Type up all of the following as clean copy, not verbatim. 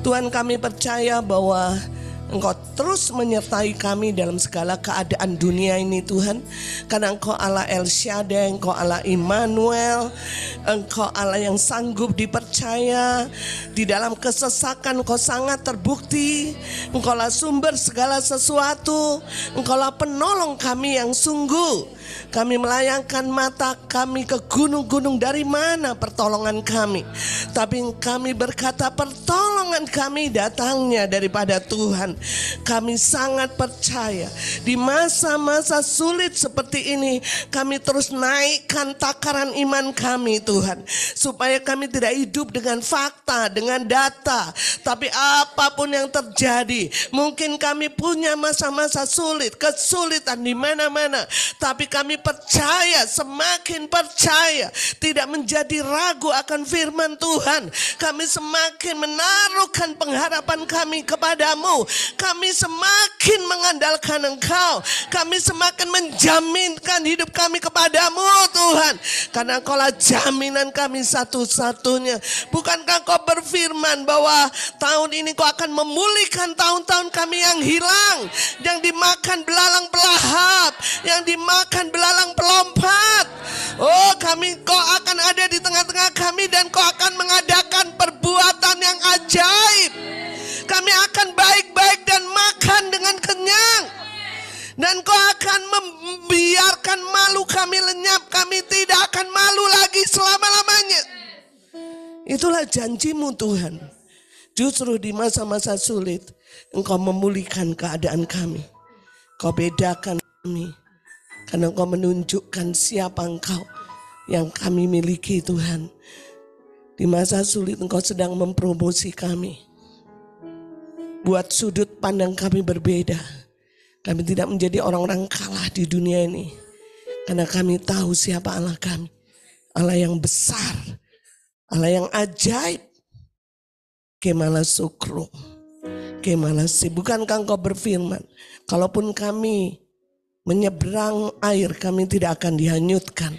Tuhan, kami percaya bahwa Engkau terus menyertai kami dalam segala keadaan dunia ini Tuhan. Karena Engkau Allah El Shaddai, Engkau Allah Immanuel, Engkau Allah yang sanggup dipercaya. Di dalam kesesakan Engkau sangat terbukti. Engkau lah sumber segala sesuatu. Engkau lah penolong kami yang sungguh. Kami melayangkan mata kami ke gunung-gunung, dari mana pertolongan kami. Tapi kami berkata pertolongan kami datangnya daripada Tuhan. Kami sangat percaya di masa-masa sulit seperti ini, kami terus naikkan takaran iman kami Tuhan. Supaya kami tidak hidup dengan fakta, dengan data. Tapi apapun yang terjadi, mungkin kami punya masa-masa sulit, kesulitan di mana-mana. Tapi kami percaya, semakin percaya, tidak menjadi ragu akan firman Tuhan. Kami semakin menaruhkan pengharapan kami kepadamu. Kami semakin mengandalkan Engkau. Kami semakin menjaminkan hidup kami kepadamu Tuhan. Karena Engkau lah jaminan kami satu-satunya. Bukankah Engkau berfirman bahwa tahun ini Engkau akan memulihkan tahun-tahun kami yang hilang, yang dimakan belalang pelahap, yang dimakan belalang pelompat. Oh, Kau akan ada di tengah-tengah kami, dan Kau akan mengadakan perbuatan yang ajaib. Kami akan baik-baik dan makan dengan kenyang. Dan Kau akan membiarkan malu kami lenyap. Kami tidak akan malu lagi selama-lamanya. Itulah janji-Mu Tuhan. Justru di masa-masa sulit Engkau memulihkan keadaan kami. Kau bedakan kami. Karena Engkau menunjukkan siapa Engkau yang kami miliki Tuhan. Di masa sulit Engkau sedang mempromosi kami. Buat sudut pandang kami berbeda. Kami tidak menjadi orang-orang kalah di dunia ini. Karena kami tahu siapa Allah kami. Allah yang besar. Allah yang ajaib. Kemala sukru. Kemala si. Bukankah Engkau berfirman, kalaupun kami menyeberang air, kami tidak akan dihanyutkan.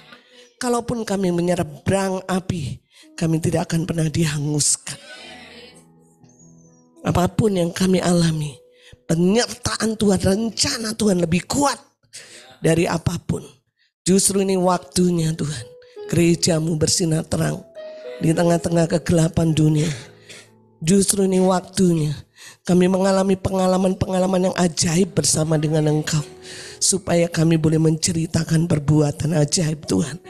Kalaupun kami menyeberang api, kami tidak akan pernah dihanguskan. Apapun yang kami alami, penyertaan Tuhan, rencana Tuhan lebih kuat dari apapun. Justru ini waktunya Tuhan, gereja-Mu bersinar terang di tengah-tengah kegelapan dunia. Justru ini waktunya kami mengalami pengalaman-pengalaman yang ajaib bersama dengan Engkau. Supaya kami boleh menceritakan perbuatan ajaib Tuhan.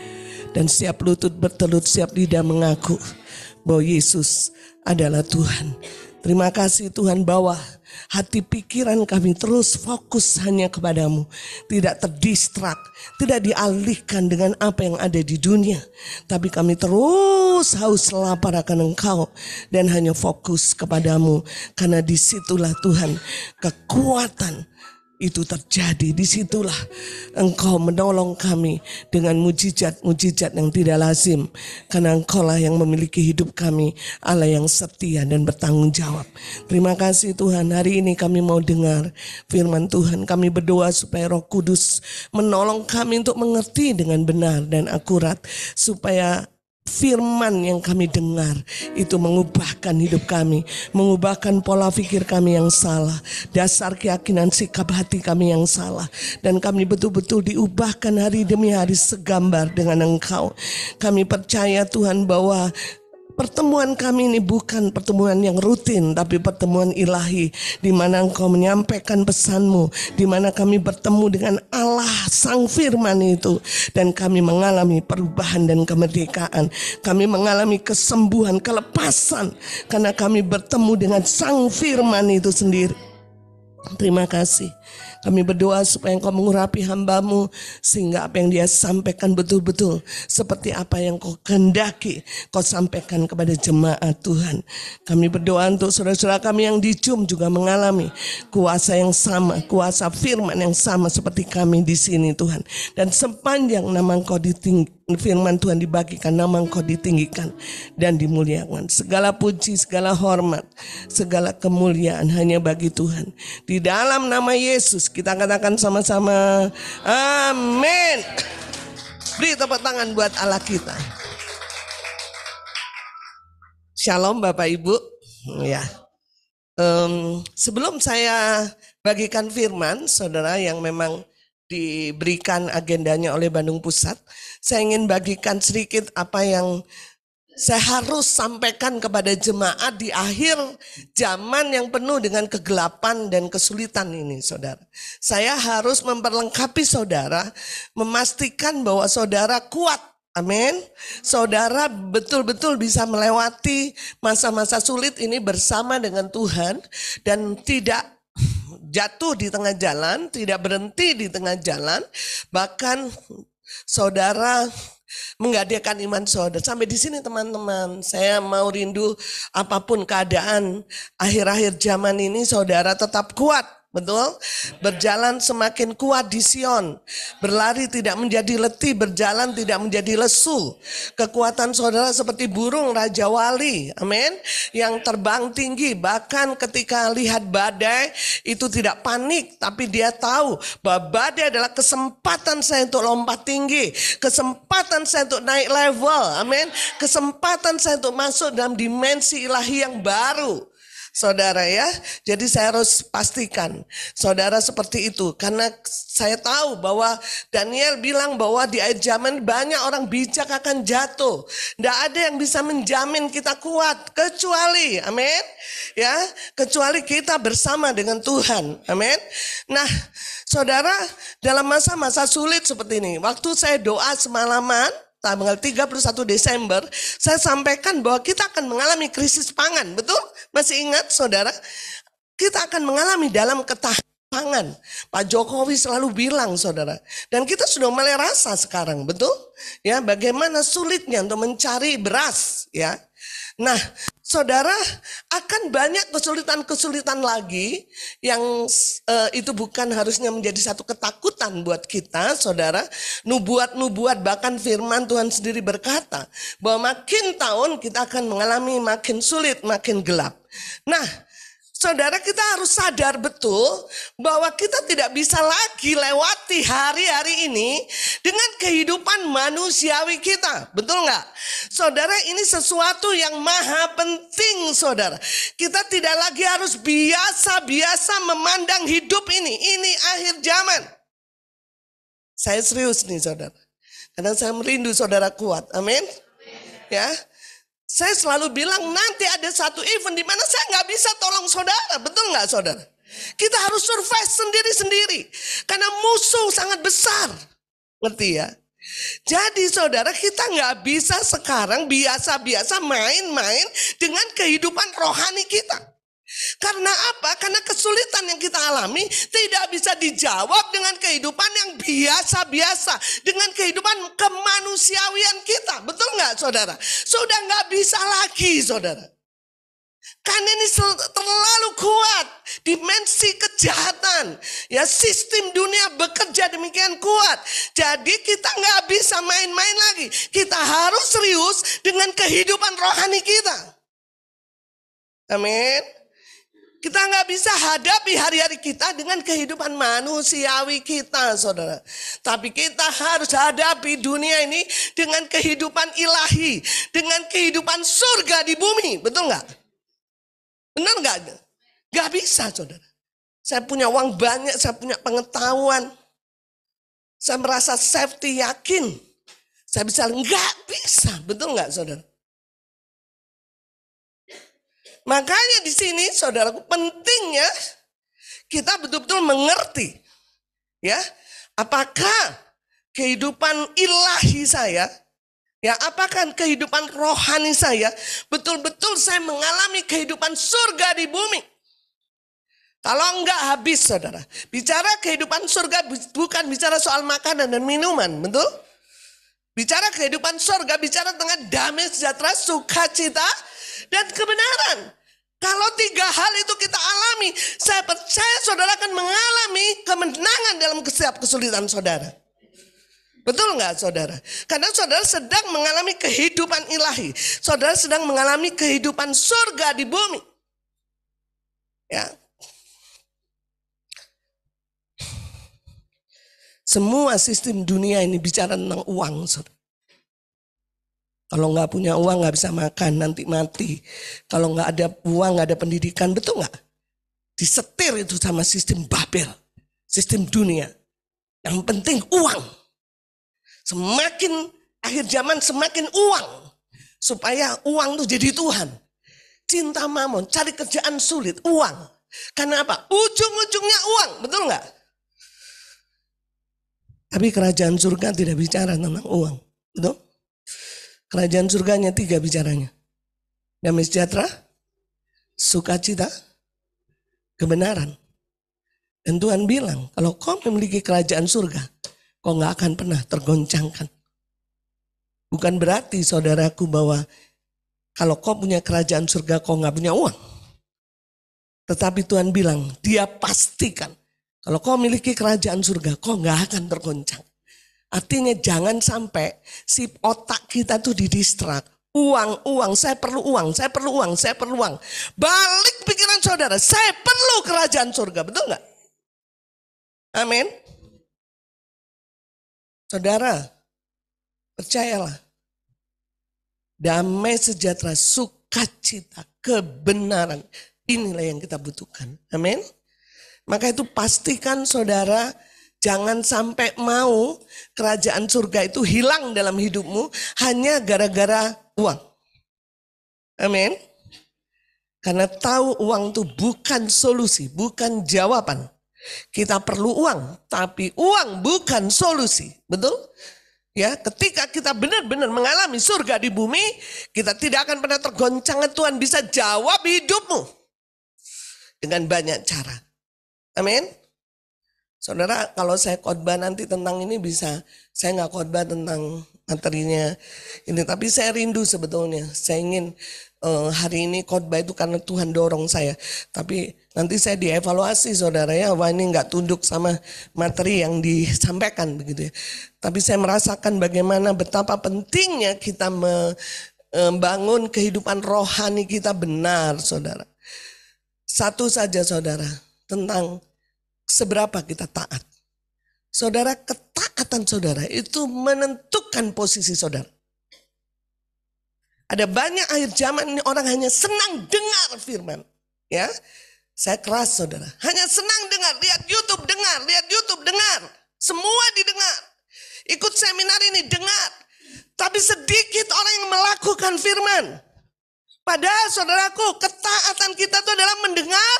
Dan siap lutut bertelut, siap lidah mengaku bahwa Yesus adalah Tuhan. Terima kasih Tuhan bahwa hati pikiran kami terus fokus hanya kepadamu. Tidak terdistrak, tidak dialihkan dengan apa yang ada di dunia. Tapi kami terus haus lapar akan Engkau dan hanya fokus kepadamu. Karena disitulah Tuhan kekuatan itu terjadi. Disitulah Engkau menolong kami dengan mujizat-mujizat yang tidak lazim. Karena Engkau lah yang memiliki hidup kami, Allah yang setia dan bertanggung jawab. Terima kasih Tuhan, hari ini kami mau dengar firman Tuhan. Kami berdoa supaya Roh Kudus menolong kami untuk mengerti dengan benar dan akurat. Supaya firman yang kami dengar itu mengubahkan hidup kami, mengubahkan pola pikir kami yang salah, dasar keyakinan sikap hati kami yang salah, dan kami betul-betul diubahkan hari demi hari segambar dengan Engkau. Kami percaya Tuhan bahwa pertemuan kami ini bukan pertemuan yang rutin, tapi pertemuan ilahi, di mana Engkau menyampaikan pesan-Mu, di mana kami bertemu dengan Allah Sang Firman itu, dan kami mengalami perubahan dan kemerdekaan. Kami mengalami kesembuhan, kelepasan, karena kami bertemu dengan Sang Firman itu sendiri. Terima kasih. Kami berdoa supaya Engkau mengurapi hamba-Mu, sehingga apa yang dia sampaikan betul-betul seperti apa yang Kau kehendaki Kau sampaikan kepada jemaat Tuhan. Kami berdoa untuk saudara-saudara kami yang di Zoom juga mengalami kuasa yang sama, kuasa firman yang sama seperti kami di sini Tuhan. Dan sepanjang nama Engkau firman Tuhan dibagikan, nama Engkau ditinggikan dan dimuliakan. Segala puji, segala hormat, segala kemuliaan hanya bagi Tuhan. Di dalam nama Yesus kita katakan sama-sama, amin. Beri tepuk tangan buat Allah kita. Shalom Bapak Ibu. Ya, Sebelum saya bagikan firman, saudara, yang memang diberikan agendanya oleh Bandung Pusat, saya ingin bagikan sedikit apa yang saya harus sampaikan kepada jemaat di akhir zaman yang penuh dengan kegelapan dan kesulitan ini, saudara. Saya harus memperlengkapi saudara, memastikan bahwa saudara kuat. Amin. Saudara betul-betul bisa melewati masa-masa sulit ini bersama dengan Tuhan dan tidak jatuh di tengah jalan, tidak berhenti di tengah jalan, bahkan saudara menggadaikan iman saudara. Sampai di sini teman-teman, saya mau rindu apapun keadaan akhir-akhir zaman ini, saudara tetap kuat. Betul? Berjalan semakin kuat di Sion. Berlari tidak menjadi letih, berjalan tidak menjadi lesu. Kekuatan saudara seperti burung Raja Wali. Amin. Yang terbang tinggi. Bahkan ketika lihat badai itu tidak panik. Tapi dia tahu bahwa badai adalah kesempatan saya untuk lompat tinggi. Kesempatan saya untuk naik level. Amin. Kesempatan saya untuk masuk dalam dimensi ilahi yang baru. Saudara ya, jadi saya harus pastikan saudara seperti itu. Karena saya tahu bahwa Daniel bilang bahwa di akhir zaman banyak orang bijak akan jatuh. Tidak ada yang bisa menjamin kita kuat kecuali, amin, ya, kecuali kita bersama dengan Tuhan, amin. Nah, saudara, dalam masa-masa sulit seperti ini, waktu saya doa semalaman, tanggal 31 Desember, saya sampaikan bahwa kita akan mengalami krisis pangan. Betul? Masih ingat saudara? Kita akan mengalami dalam ketahanan pangan. Pak Jokowi selalu bilang saudara. Dan kita sudah mulai rasa sekarang. Betul? Ya, bagaimana sulitnya untuk mencari beras. Ya. Nah, saudara, akan banyak kesulitan-kesulitan lagi yang itu bukan harusnya menjadi satu ketakutan buat kita, saudara. Nubuat-nubuat, bahkan firman Tuhan sendiri berkata bahwa makin tahun kita akan mengalami makin sulit, makin gelap. Nah, saudara, kita harus sadar betul bahwa kita tidak bisa lagi lewati hari-hari ini dengan kehidupan manusiawi kita. Betul nggak? Saudara, ini sesuatu yang maha penting, saudara. Kita tidak lagi harus biasa-biasa memandang hidup ini. Ini akhir zaman. Saya serius nih, saudara. Karena saya merindu saudara kuat. Amin. Ya. Saya selalu bilang nanti ada satu event di mana saya nggak bisa tolong saudara. Betul nggak saudara? Kita harus survive sendiri-sendiri. Karena musuh sangat besar. Ngerti ya? Jadi saudara, kita nggak bisa sekarang biasa-biasa main-main dengan kehidupan rohani kita. Karena apa? Karena kesulitan yang kita alami tidak bisa dijawab dengan kehidupan yang biasa-biasa. Dengan kehidupan kemanusiawian kita. Betul nggak saudara? Sudah nggak bisa lagi saudara. Karena ini terlalu kuat. Dimensi kejahatan. Ya, sistem dunia bekerja demikian kuat. Jadi kita nggak bisa main-main lagi. Kita harus serius dengan kehidupan rohani kita. Amin. Kita nggak bisa hadapi hari-hari kita dengan kehidupan manusiawi kita, saudara. Tapi kita harus hadapi dunia ini dengan kehidupan ilahi. Dengan kehidupan surga di bumi. Betul nggak? Benar nggak? Nggak bisa, saudara. Saya punya uang banyak, saya punya pengetahuan. Saya merasa safety, yakin. Saya bisa, nggak bisa. Betul nggak, saudara? Makanya di sini saudaraku pentingnya kita betul-betul mengerti ya, apakah kehidupan ilahi saya, ya, apakah kehidupan rohani saya betul-betul saya mengalami kehidupan surga di bumi. Kalau enggak habis saudara. Bicara kehidupan surga bukan bicara soal makanan dan minuman, betul? Bicara kehidupan surga, bicara tentang damai sejahtera, sukacita, dan kebenaran. Kalau 3 hal itu kita alami, saya percaya saudara akan mengalami kemenangan dalam setiap kesulitan saudara. Betul nggak saudara? Karena saudara sedang mengalami kehidupan ilahi. Saudara sedang mengalami kehidupan surga di bumi. Ya. Semua sistem dunia ini bicara tentang uang, saudara. Kalau nggak punya uang nggak bisa makan, nanti mati. Kalau nggak ada uang nggak ada pendidikan, betul nggak? disetir itu sama sistem Babel, sistem dunia. Yang penting uang. Semakin akhir zaman semakin uang. Supaya uang itu jadi Tuhan. Cinta mamon, cari kerjaan sulit, uang. Karena apa? Ujung-ujungnya uang, betul nggak? Tapi kerajaan surga tidak bicara tentang uang, betul? Kerajaan surganya 3 bicaranya. Damai sejahtera, sukacita, kebenaran. Dan Tuhan bilang, kalau kau memiliki kerajaan surga, kau nggak akan pernah tergoncangkan. Bukan berarti saudaraku bahwa kalau kau punya kerajaan surga, kau nggak punya uang. Tetapi Tuhan bilang, dia pastikan kalau kau memiliki kerajaan surga, kau nggak akan tergoncang. Artinya jangan sampai si otak kita tuh didistrak. Uang, saya perlu uang, saya perlu uang, saya perlu uang. Balik pikiran saudara, saya perlu kerajaan surga, betul nggak? Amin. Saudara, percayalah. Damai sejahtera, sukacita, kebenaran. Inilah yang kita butuhkan. Amin. Maka itu pastikan saudara jangan sampai mau kerajaan surga itu hilang dalam hidupmu hanya gara-gara uang. Amin. Karena tahu uang itu bukan solusi, bukan jawaban. Kita perlu uang, tapi uang bukan solusi. Betul? Ya, ketika kita benar-benar mengalami surga di bumi, kita tidak akan pernah tergoncang. Tuhan bisa jawab hidupmu dengan banyak cara. Amin. Saudara, kalau saya khotbah nanti tentang ini bisa, saya nggak khotbah tentang materinya ini, tapi saya rindu sebetulnya. Saya ingin hari ini khotbah itu karena Tuhan dorong saya. Tapi nanti saya dievaluasi saudara ya, wah ini nggak tunduk sama materi yang disampaikan begitu ya. Tapi saya merasakan bagaimana betapa pentingnya kita membangun kehidupan rohani kita benar saudara. Satu saja saudara, tentang seberapa kita taat. Saudara, ketaatan saudara itu menentukan posisi saudara. Ada banyak akhir zaman ini orang hanya senang dengar firman. Ya, saya keras saudara. Hanya senang dengar, lihat YouTube dengar, lihat YouTube dengar. Semua didengar. Ikut seminar ini dengar. Tapi sedikit orang yang melakukan firman. Padahal saudaraku, ketaatan kita itu adalah mendengar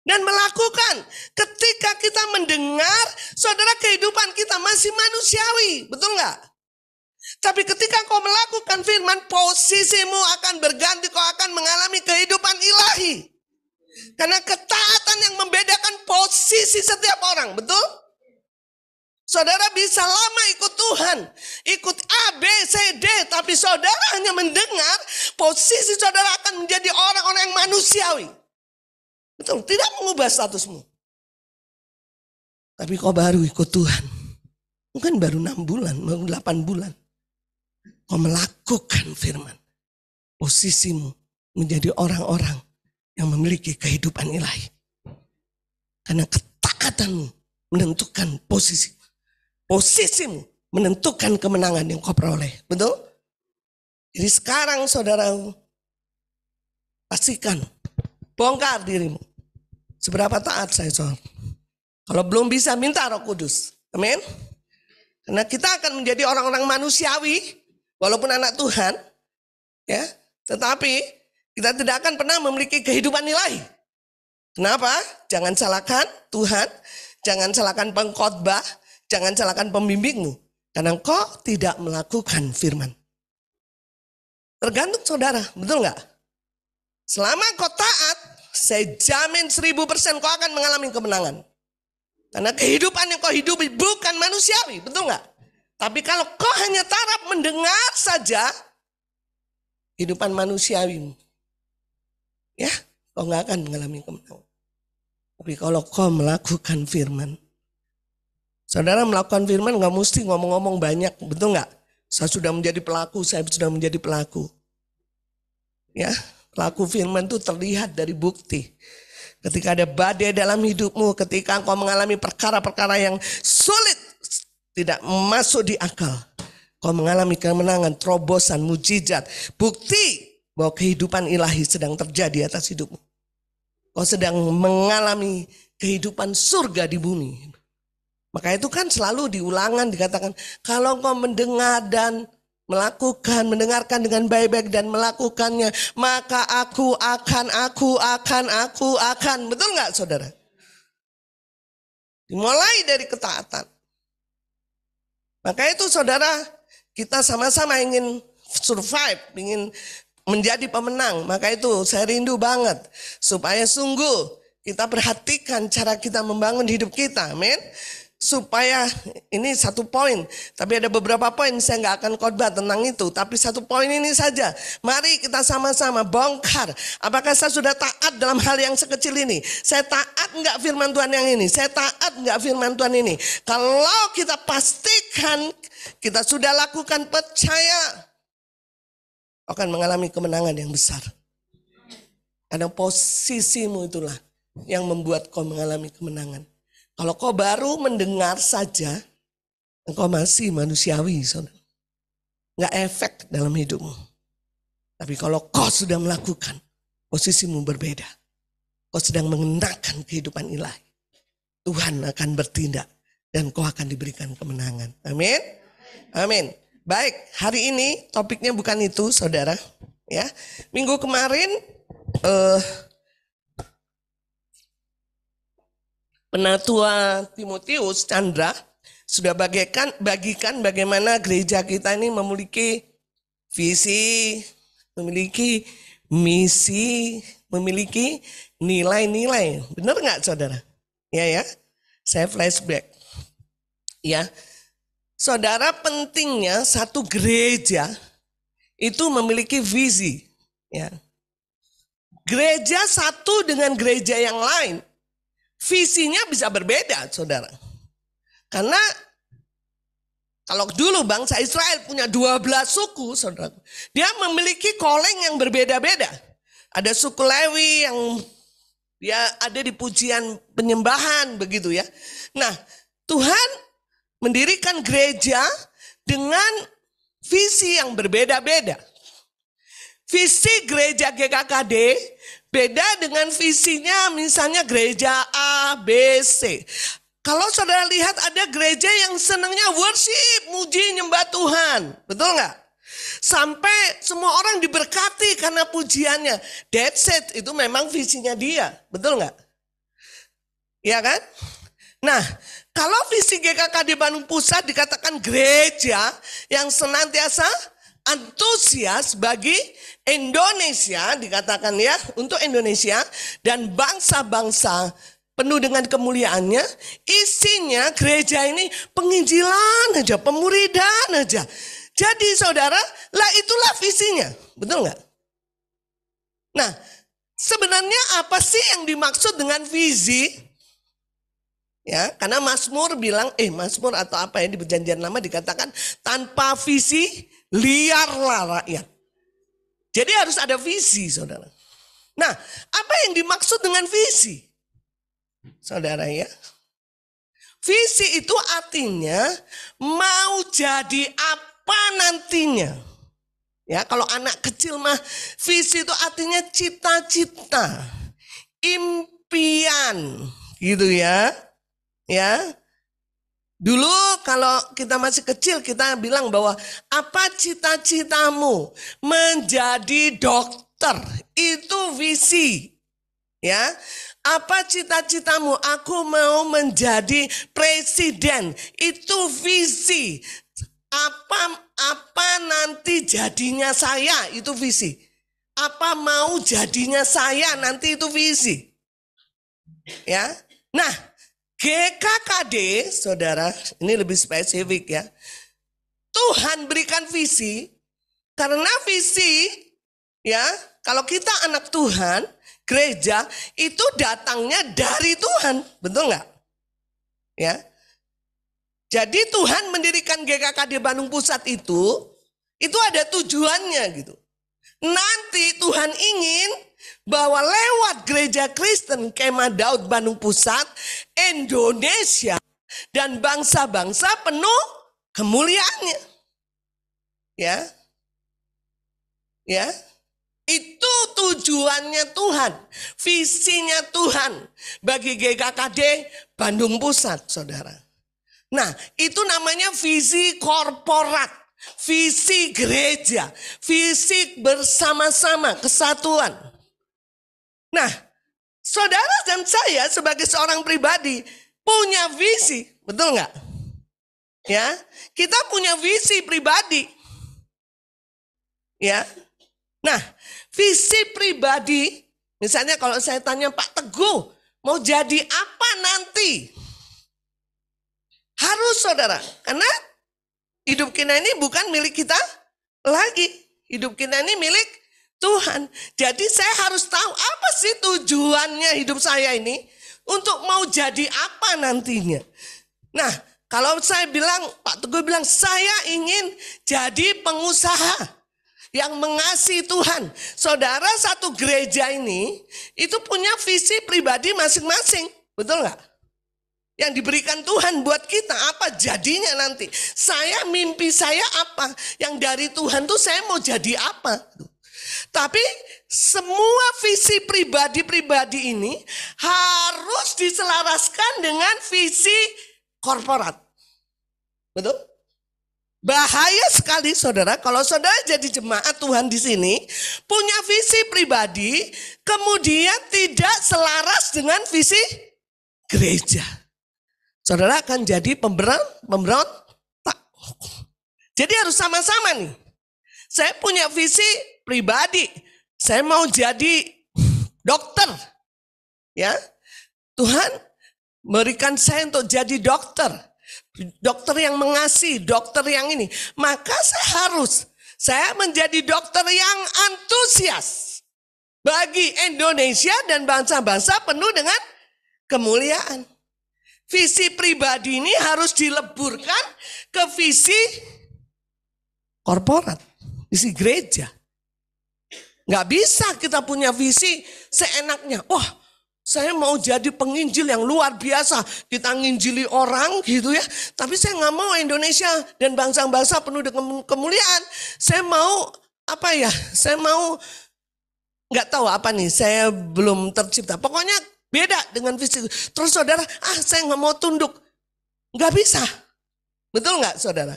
dan melakukan. Ketika kita mendengar, saudara, kehidupan kita masih manusiawi. Betul nggak? Tapi ketika kau melakukan firman, posisimu akan berganti. Kau akan mengalami kehidupan ilahi. Karena ketaatan yang membedakan posisi setiap orang. Betul? Saudara bisa lama ikut Tuhan. Ikut A, B, C, D. Tapi saudara hanya mendengar, posisi saudara akan menjadi orang-orang yang manusiawi. Betul, tidak mengubah statusmu. Tapi kau baru ikut Tuhan. Mungkin baru 6 bulan, baru 8 bulan. Kau melakukan firman. Posisimu menjadi orang-orang yang memiliki kehidupan ilahi. Karena ketaatanmu menentukan posisi. Posisimu menentukan kemenangan yang kau peroleh. Betul? Jadi sekarang saudara, pastikan. Bongkar dirimu. Seberapa taat saya soal. Kalau belum bisa minta Roh Kudus. Amin. Karena kita akan menjadi orang-orang manusiawi. Walaupun anak Tuhan. Ya. Tetapi kita tidak akan pernah memiliki kehidupan ilahi. Kenapa? Jangan salahkan Tuhan. Jangan salahkan pengkhotbah. Jangan salahkan pembimbingmu. Karena engkau tidak melakukan firman. Tergantung saudara. Betul nggak? Selama kau taat, saya jamin 1000% kau akan mengalami kemenangan. Karena kehidupan yang kau hidupi bukan manusiawi, betul nggak? Tapi kalau kau hanya taraf mendengar saja, kehidupan manusiawi, ya, kau nggak akan mengalami kemenangan. Tapi kalau kau melakukan firman, saudara melakukan firman nggak mesti ngomong-ngomong banyak, betul nggak? Saya sudah menjadi pelaku, saya sudah menjadi pelaku. Ya. Pelaku firman itu terlihat dari bukti. Ketika ada badai dalam hidupmu, ketika engkau mengalami perkara-perkara yang sulit, tidak masuk di akal. Kau mengalami kemenangan, terobosan, mujizat. Bukti bahwa kehidupan ilahi sedang terjadi atas hidupmu. Kau sedang mengalami kehidupan surga di bumi. Maka itu kan selalu diulangan dikatakan, kalau kau mendengar dan mendengarkan dengan baik-baik dan melakukannya, maka aku akan. Betul nggak saudara? Dimulai dari ketaatan. Maka itu saudara, kita sama-sama ingin survive, ingin menjadi pemenang. Maka itu saya rindu banget supaya sungguh kita perhatikan cara kita membangun hidup kita. Amin. Supaya ini satu poin, tapi ada beberapa poin saya nggak akan khotbah tentang itu, tapi satu poin ini saja. Mari kita sama-sama bongkar. Apakah saya sudah taat dalam hal yang sekecil ini? Saya taat nggak firman Tuhan yang ini? Saya taat nggak firman Tuhan ini? Kalau kita pastikan kita sudah lakukan, percaya akan mengalami kemenangan yang besar. Karena posisimu itulah yang membuat kau mengalami kemenangan. Kalau kau baru mendengar saja, engkau masih manusiawi, saudara. Nggak efek dalam hidupmu. Tapi kalau kau sudah melakukan, posisimu berbeda. Kau sedang mengenakan kehidupan ilahi. Tuhan akan bertindak dan kau akan diberikan kemenangan. Amin. Amin. Baik, hari ini topiknya bukan itu, saudara. Ya, minggu kemarin Penatua Timotius Chandra sudah bagikan bagaimana gereja kita ini memiliki visi, memiliki misi, memiliki nilai-nilai. Benar nggak saudara? Ya, saya flashback. Ya, saudara, pentingnya satu gereja itu memiliki visi. Ya, gereja satu dengan gereja yang lain, visinya bisa berbeda, saudara. Karena kalau dulu bangsa Israel punya 12 suku, saudara, dia memiliki calling yang berbeda-beda. Ada suku Lewi yang dia ada di pujian penyembahan, begitu ya. Nah, Tuhan mendirikan gereja dengan visi yang berbeda-beda. Visi gereja GKKD beda dengan visinya misalnya gereja A, B, C. Kalau saudara lihat ada gereja yang senangnya worship, muji, nyembah Tuhan. Betul nggak? Sampai semua orang diberkati karena pujiannya. That's it, itu memang visinya dia. Betul nggak? Iya kan? Nah, kalau visi GKKD Bandung Pusat dikatakan gereja yang senantiasa antusias bagi Indonesia, dikatakan ya, untuk Indonesia dan bangsa-bangsa penuh dengan kemuliaannya. Isinya gereja ini penginjilan aja, pemuridan aja. Jadi saudara, lah itulah visinya. Betul nggak? Nah, sebenarnya apa sih yang dimaksud dengan visi? Ya, karena Mazmur bilang, Mazmur atau apa ya di perjanjian lama dikatakan tanpa visi liarlah rakyat. Jadi harus ada visi, saudara. Nah, apa yang dimaksud dengan visi? Saudara ya. Visi itu artinya mau jadi apa nantinya. Ya, kalau anak kecil mah visi itu artinya cita-cita, impian, gitu ya. Ya. Dulu kalau kita masih kecil kita bilang bahwa apa cita-citamu? Menjadi dokter, itu visi. Ya. Apa cita-citamu? Aku mau menjadi presiden, itu visi. Apa nanti jadinya saya, itu visi. Apa mau jadinya saya nanti, itu visi. Ya. Nah, GKKD, saudara, ini lebih spesifik ya. Tuhan berikan visi, karena visi, ya, kalau kita anak Tuhan, gereja itu datangnya dari Tuhan, betul nggak? Ya, jadi Tuhan mendirikan GKKD Bandung Pusat itu ada tujuannya gitu. Nanti Tuhan ingin bahwa lewat gereja Kristen Kemah Daud Bandung Pusat, Indonesia dan bangsa-bangsa penuh kemuliaannya. Ya. Ya. Itu tujuannya Tuhan, visinya Tuhan bagi GKKD Bandung Pusat, saudara. Nah, itu namanya visi korporat, visi gereja, visi bersama-sama, kesatuan. Nah, saudara dan saya sebagai seorang pribadi punya visi, betul nggak? Ya, kita punya visi pribadi. Ya, nah, visi pribadi, misalnya kalau saya tanya Pak Teguh, mau jadi apa nanti? Harus saudara, karena hidup kita ini bukan milik kita lagi. Hidup kita ini milik Tuhan. Jadi saya harus tahu apa sih tujuannya hidup saya ini untuk mau jadi apa nantinya. Nah, kalau saya bilang, Pak Teguh bilang, saya ingin jadi pengusaha yang mengasihi Tuhan. Saudara, satu gereja ini itu punya visi pribadi masing-masing. Betul nggak? Yang diberikan Tuhan buat kita, apa jadinya nanti. Mimpi saya apa. Yang dari Tuhan tuh saya mau jadi apa. Tapi semua visi pribadi-pribadi ini harus diselaraskan dengan visi korporat. Betul? Bahaya sekali saudara, kalau saudara jadi jemaat Tuhan di sini, punya visi pribadi, kemudian tidak selaras dengan visi gereja. Saudara akan jadi pemberontak. Jadi harus sama-sama nih. Saya punya visi pribadi, saya mau jadi dokter. Ya, Tuhan berikan saya untuk jadi dokter. Dokter yang mengasihi, dokter yang ini. Maka saya menjadi dokter yang antusias bagi Indonesia dan bangsa-bangsa penuh dengan kemuliaan. Visi pribadi ini harus dileburkan ke visi korporat, visi gereja. Nggak bisa kita punya visi seenaknya. Wah, saya mau jadi penginjil yang luar biasa. Kita nginjili orang gitu ya. Tapi saya nggak mau Indonesia dan bangsa-bangsa penuh dengan kemuliaan. Saya mau Saya mau nggak tahu apa nih. Saya belum tercipta. Pokoknya beda dengan visi. Terus saudara, saya nggak mau tunduk. Nggak bisa. Betul nggak saudara?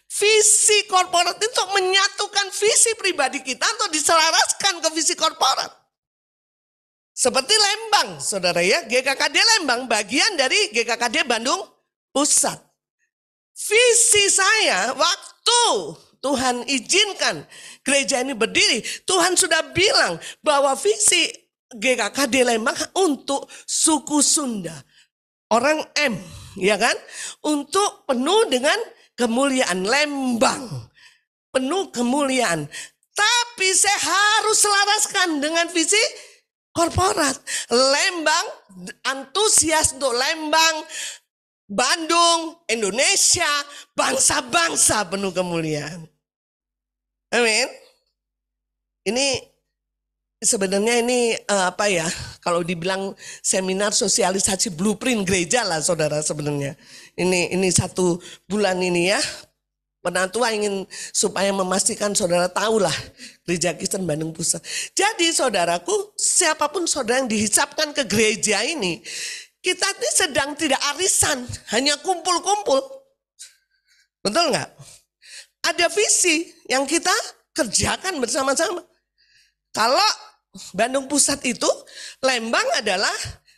Visi korporat itu menyatukan visi pribadi kita untuk diselaraskan ke visi korporat. Seperti Lembang, saudara ya, GKKD Lembang bagian dari GKKD Bandung Pusat. Visi saya waktu Tuhan izinkan gereja ini berdiri, Tuhan sudah bilang bahwa visi GKKD Lembang untuk suku Sunda, orang M, ya kan, untuk penuh dengan kemuliaan. Lembang, penuh kemuliaan. Tapi saya harus selaraskan dengan visi korporat. Lembang, antusias untuk Lembang, Bandung, Indonesia, bangsa-bangsa penuh kemuliaan. Amin. Ini sebenarnya ini kalau dibilang seminar sosialisasi blueprint gereja lah saudara sebenarnya. Ini 1 bulan ini ya. Penatua ingin supaya memastikan saudara tahulah Gereja Kristen Bandung Pusat. Jadi saudaraku, siapapun saudara yang dihisapkan ke gereja ini, kita ini sedang tidak arisan, hanya kumpul-kumpul. Betul nggak? Ada visi yang kita kerjakan bersama-sama. Kalau Bandung Pusat itu, Lembang adalah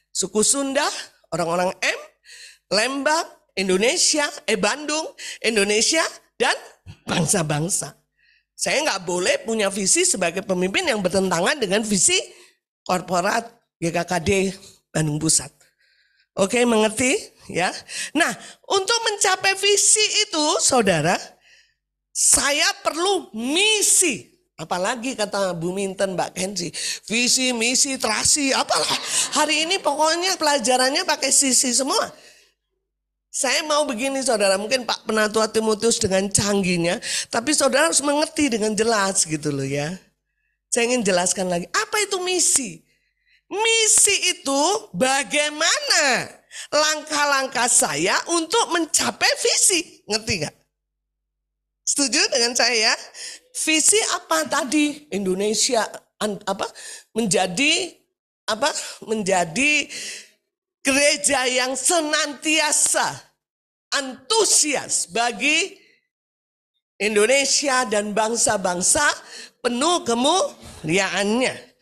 suku Sunda, orang-orang M, Lembang, Indonesia, Bandung, Indonesia, dan bangsa-bangsa. Saya nggak boleh punya visi sebagai pemimpin yang bertentangan dengan visi korporat GKKD Bandung Pusat. Oke, mengerti ya? Nah, untuk mencapai visi itu, saudara, saya perlu misi. Apalagi kata Bu Minten, Mbak Kenzi, visi, misi, terasi, apalah. Hari ini pokoknya pelajarannya pakai sisi semua. Saya mau begini saudara, mungkin Pak Penatua Timotius dengan canggihnya, tapi saudara harus mengerti dengan jelas gitu loh ya. Saya ingin jelaskan lagi, apa itu misi? Misi itu bagaimana langkah-langkah saya untuk mencapai visi, ngerti gak? Setuju dengan saya ya? Visi apa tadi? Indonesia menjadi gereja yang senantiasa antusias bagi Indonesia dan bangsa-bangsa penuh kemuliaannya.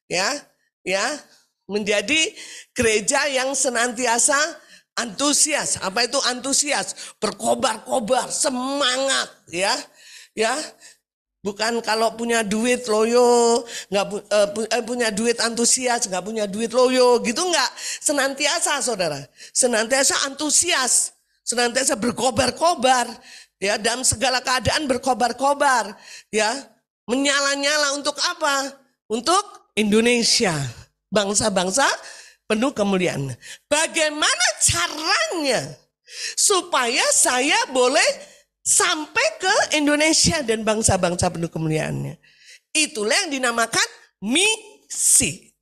Ya, menjadi gereja yang senantiasa antusias. Apa itu antusias? Berkobar-kobar, semangat, ya. Bukan kalau punya duit loyo, punya duit antusias, nggak punya duit loyo, gitu nggak. Senantiasa, saudara, senantiasa antusias, senantiasa berkobar-kobar, ya, dalam segala keadaan berkobar-kobar, ya, menyala-nyala untuk apa? Untuk Indonesia, bangsa-bangsa penuh kemuliaan. Bagaimana caranya supaya saya boleh sampai ke Indonesia dan bangsa-bangsa penuh kemuliaannya? Itulah yang dinamakan misi.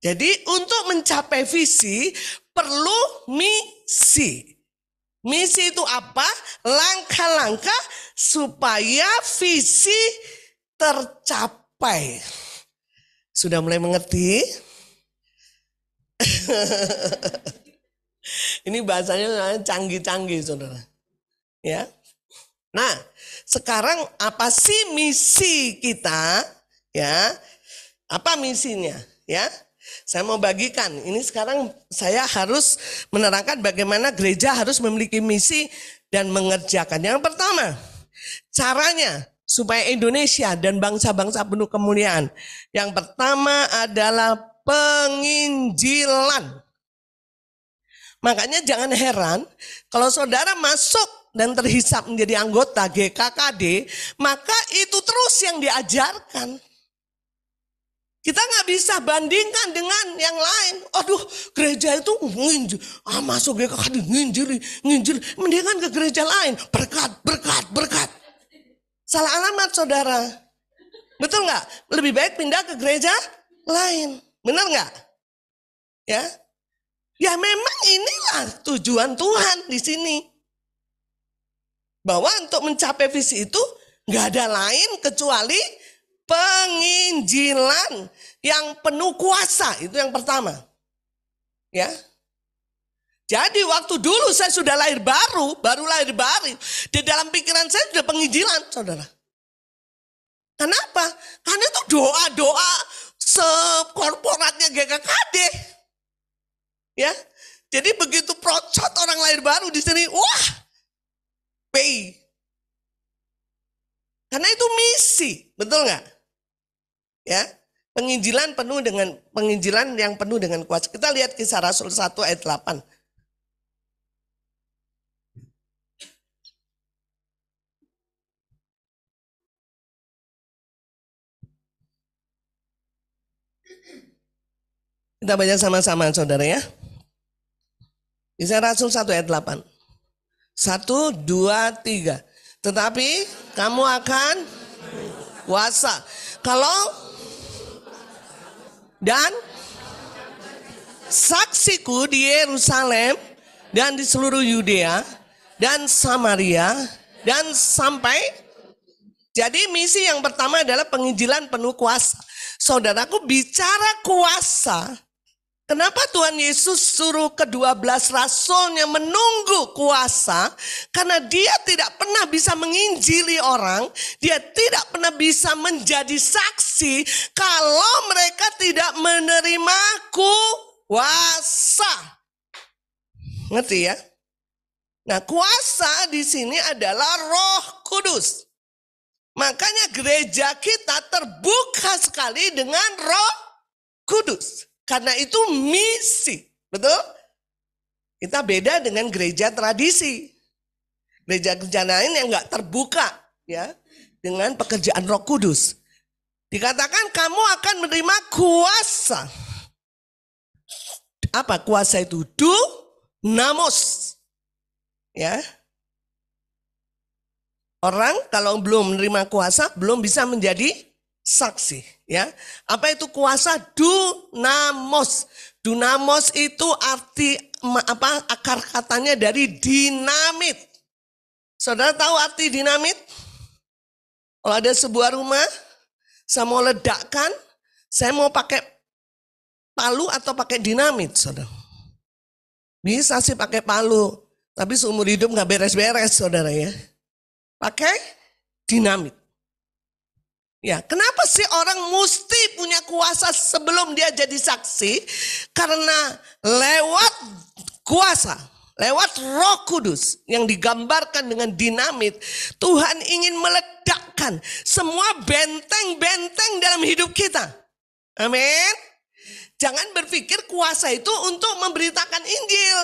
Jadi untuk mencapai visi perlu misi. Misi itu apa? Langkah-langkah supaya visi tercapai. Sudah mulai mengerti? Ini bahasanya canggih-canggih, saudara. Ya. Nah, sekarang apa sih misi kita? Ya. Apa misinya? Ya. Saya mau bagikan. Ini sekarang saya harus menerangkan bagaimana gereja harus memiliki misi dan mengerjakan. Yang pertama, caranya supaya Indonesia dan bangsa-bangsa penuh kemuliaan. Yang pertama adalah penginjilan. Makanya jangan heran kalau saudara masuk dan terhisap menjadi anggota GKKD, maka itu terus yang diajarkan. Kita nggak bisa bandingkan dengan yang lain. Aduh, gereja itu nginjil, masuk GKKD nginjil, mendingan ke gereja lain, berkat. Salah alamat, saudara. Betul nggak? Lebih baik pindah ke gereja lain, benar nggak? Ya memang inilah tujuan Tuhan di sini. Bahwa untuk mencapai visi itu nggak ada lain kecuali penginjilan yang penuh kuasa. Itu yang pertama. Ya. Jadi waktu dulu saya sudah baru lahir baru. Di dalam pikiran saya sudah penginjilan, saudara. Kenapa? Karena itu doa-doa sekorporatnya GKKD. Ya. Jadi begitu procot orang lahir baru di sini, wah, pay. Karena itu misi, betul nggak? Ya, penginjilan yang penuh dengan kuasa. Kita lihat Kisah Rasul 1 ayat 8. Kita baca sama-sama, saudara, ya. Kisah Rasul 1 ayat 8. 1, 2, 3. Tetapi kamu akan kuasa kalau dan saksiku di Yerusalem dan di seluruh Yudea dan Samaria dan sampai. Jadi misi yang pertama adalah penginjilan penuh kuasa. Saudaraku, bicara kuasa, kenapa Tuhan Yesus suruh ke-12 rasulnya menunggu kuasa? Karena dia tidak pernah bisa menginjili orang, dia tidak pernah bisa menjadi saksi kalau mereka tidak menerima kuasa. Ngerti ya? Nah, kuasa di sini adalah Roh Kudus. Makanya gereja kita terbuka sekali dengan Roh Kudus. Karena itu misi, betul? Kita beda dengan gereja tradisi. Gereja-gereja lain yang nggak terbuka, ya, dengan pekerjaan Roh Kudus. Dikatakan kamu akan menerima kuasa. Apa kuasa itu? Dunamos, ya. Orang kalau belum menerima kuasa belum bisa menjadi saksi, ya. Apa itu kuasa? Dunamos. Dunamos itu arti akar katanya dari dinamit. Saudara tahu arti dinamit? Kalau ada sebuah rumah Saya mau ledakkan, saya mau pakai palu atau pakai dinamit, saudara. Bisa sih pakai palu, tapi seumur hidup nggak beres-beres, saudara ya. Pakai dinamit. Ya, kenapa sih orang mesti punya kuasa sebelum dia jadi saksi? Karena lewat kuasa, lewat Roh Kudus yang digambarkan dengan dinamit, Tuhan ingin meledakkan semua benteng-benteng dalam hidup kita. Amin. Jangan berpikir kuasa itu untuk memberitakan Injil.